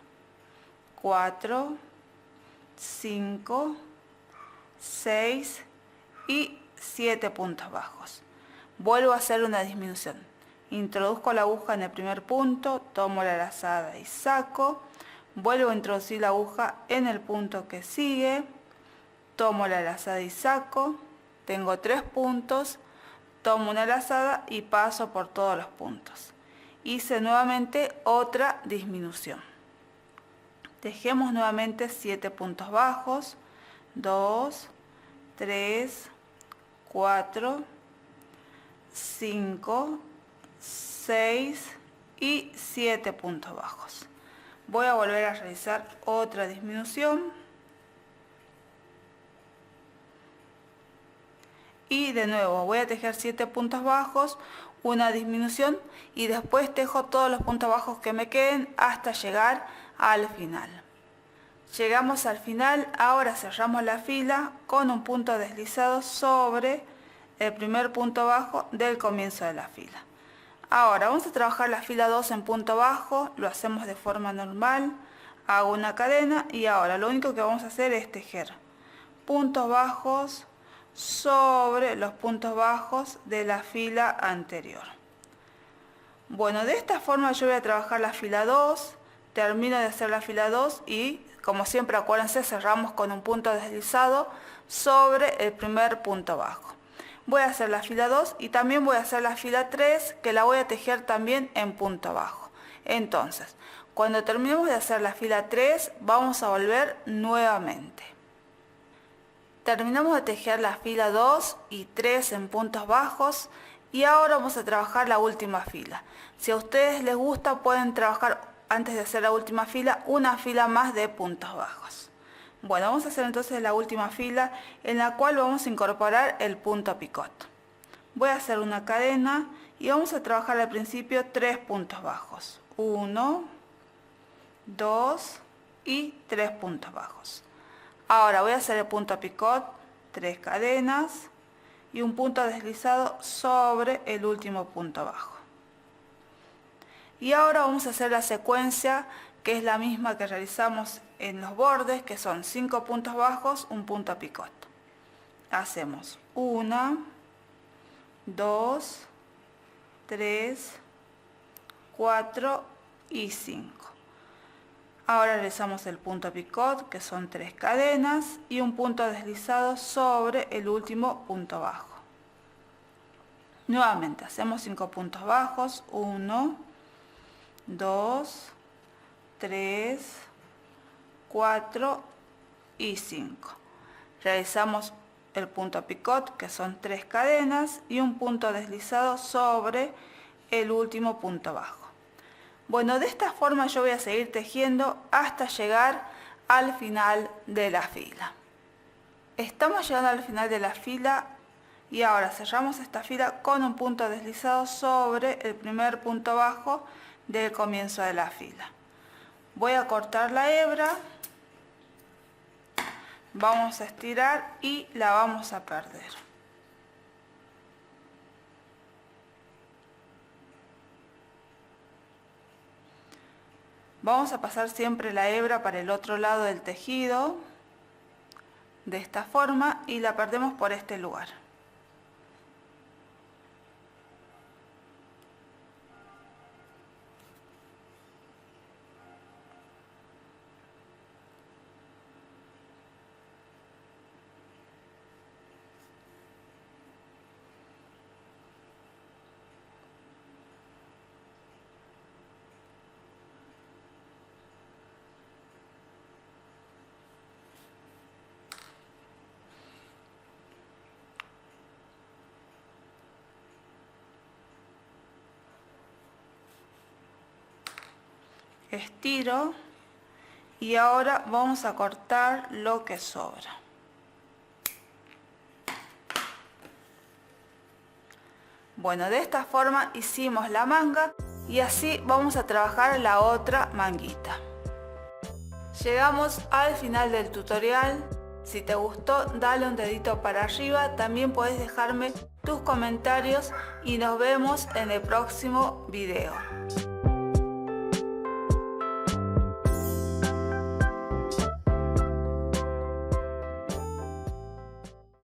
4, 5, 6 y 7 puntos bajos. Vuelvo a hacer una disminución. Introduzco la aguja en el primer punto, tomo la lazada y saco. Vuelvo a introducir la aguja en el punto que sigue, tomo la lazada y saco. Tengo 3 puntos, tomo una lazada y paso por todos los puntos. Hice nuevamente otra disminución. Tejemos nuevamente 7 puntos bajos, 2, 3, 4, 5, 6 y 7 puntos bajos. Voy a volver a realizar otra disminución. Y de nuevo voy a tejer 7 puntos bajos, una disminución y después tejo todos los puntos bajos que me queden hasta llegar al final. Llegamos al final, ahora cerramos la fila con un punto deslizado sobre el primer punto bajo del comienzo de la fila. Ahora vamos a trabajar la fila 2 en punto bajo, lo hacemos de forma normal, hago una cadena y ahora lo único que vamos a hacer es tejer puntos bajos sobre los puntos bajos de la fila anterior. Bueno, de esta forma yo voy a trabajar la fila 2, termino de hacer la fila 2 y, como siempre, acuérdense, cerramos con un punto deslizado sobre el primer punto bajo. Voy a hacer la fila 2 y también voy a hacer la fila 3, que la voy a tejer también en punto bajo. Entonces, cuando terminemos de hacer la fila 3, vamos a volver nuevamente. Terminamos de tejer la fila 2 y 3 en puntos bajos y ahora vamos a trabajar la última fila. Si a ustedes les gusta, pueden trabajar antes de hacer la última fila una fila más de puntos bajos. Bueno, vamos a hacer entonces la última fila en la cual vamos a incorporar el punto picot. Voy a hacer una cadena y vamos a trabajar al principio 3 puntos bajos. 1, 2 y 3 puntos bajos. Ahora voy a hacer el punto picot, 3 cadenas y un punto deslizado sobre el último punto bajo. Y ahora vamos a hacer la secuencia que es la misma que realizamos en los bordes, que son 5 puntos bajos, un punto picot. Hacemos 1, 2, 3, 4 y 5. Ahora realizamos el punto picot, que son 3 cadenas y un punto deslizado sobre el último punto bajo. Nuevamente hacemos 5 puntos bajos, 1, 2, 3, 4 y 5. Realizamos el punto picot, que son 3 cadenas, y un punto deslizado sobre el último punto bajo. Bueno, de esta forma yo voy a seguir tejiendo hasta llegar al final de la fila. Estamos llegando al final de la fila y ahora cerramos esta fila con un punto deslizado sobre el primer punto bajo del comienzo de la fila. Voy a cortar la hebra, vamos a estirar y la vamos a perder. Vamos a pasar siempre la hebra para el otro lado del tejido, de esta forma, y la perdemos por este lugar. Estiro y ahora vamos a cortar lo que sobra. Bueno, de esta forma hicimos la manga y así vamos a trabajar la otra manguita. Llegamos al final del tutorial. Si te gustó, dale un dedito para arriba. También puedes dejarme tus comentarios y nos vemos en el próximo video.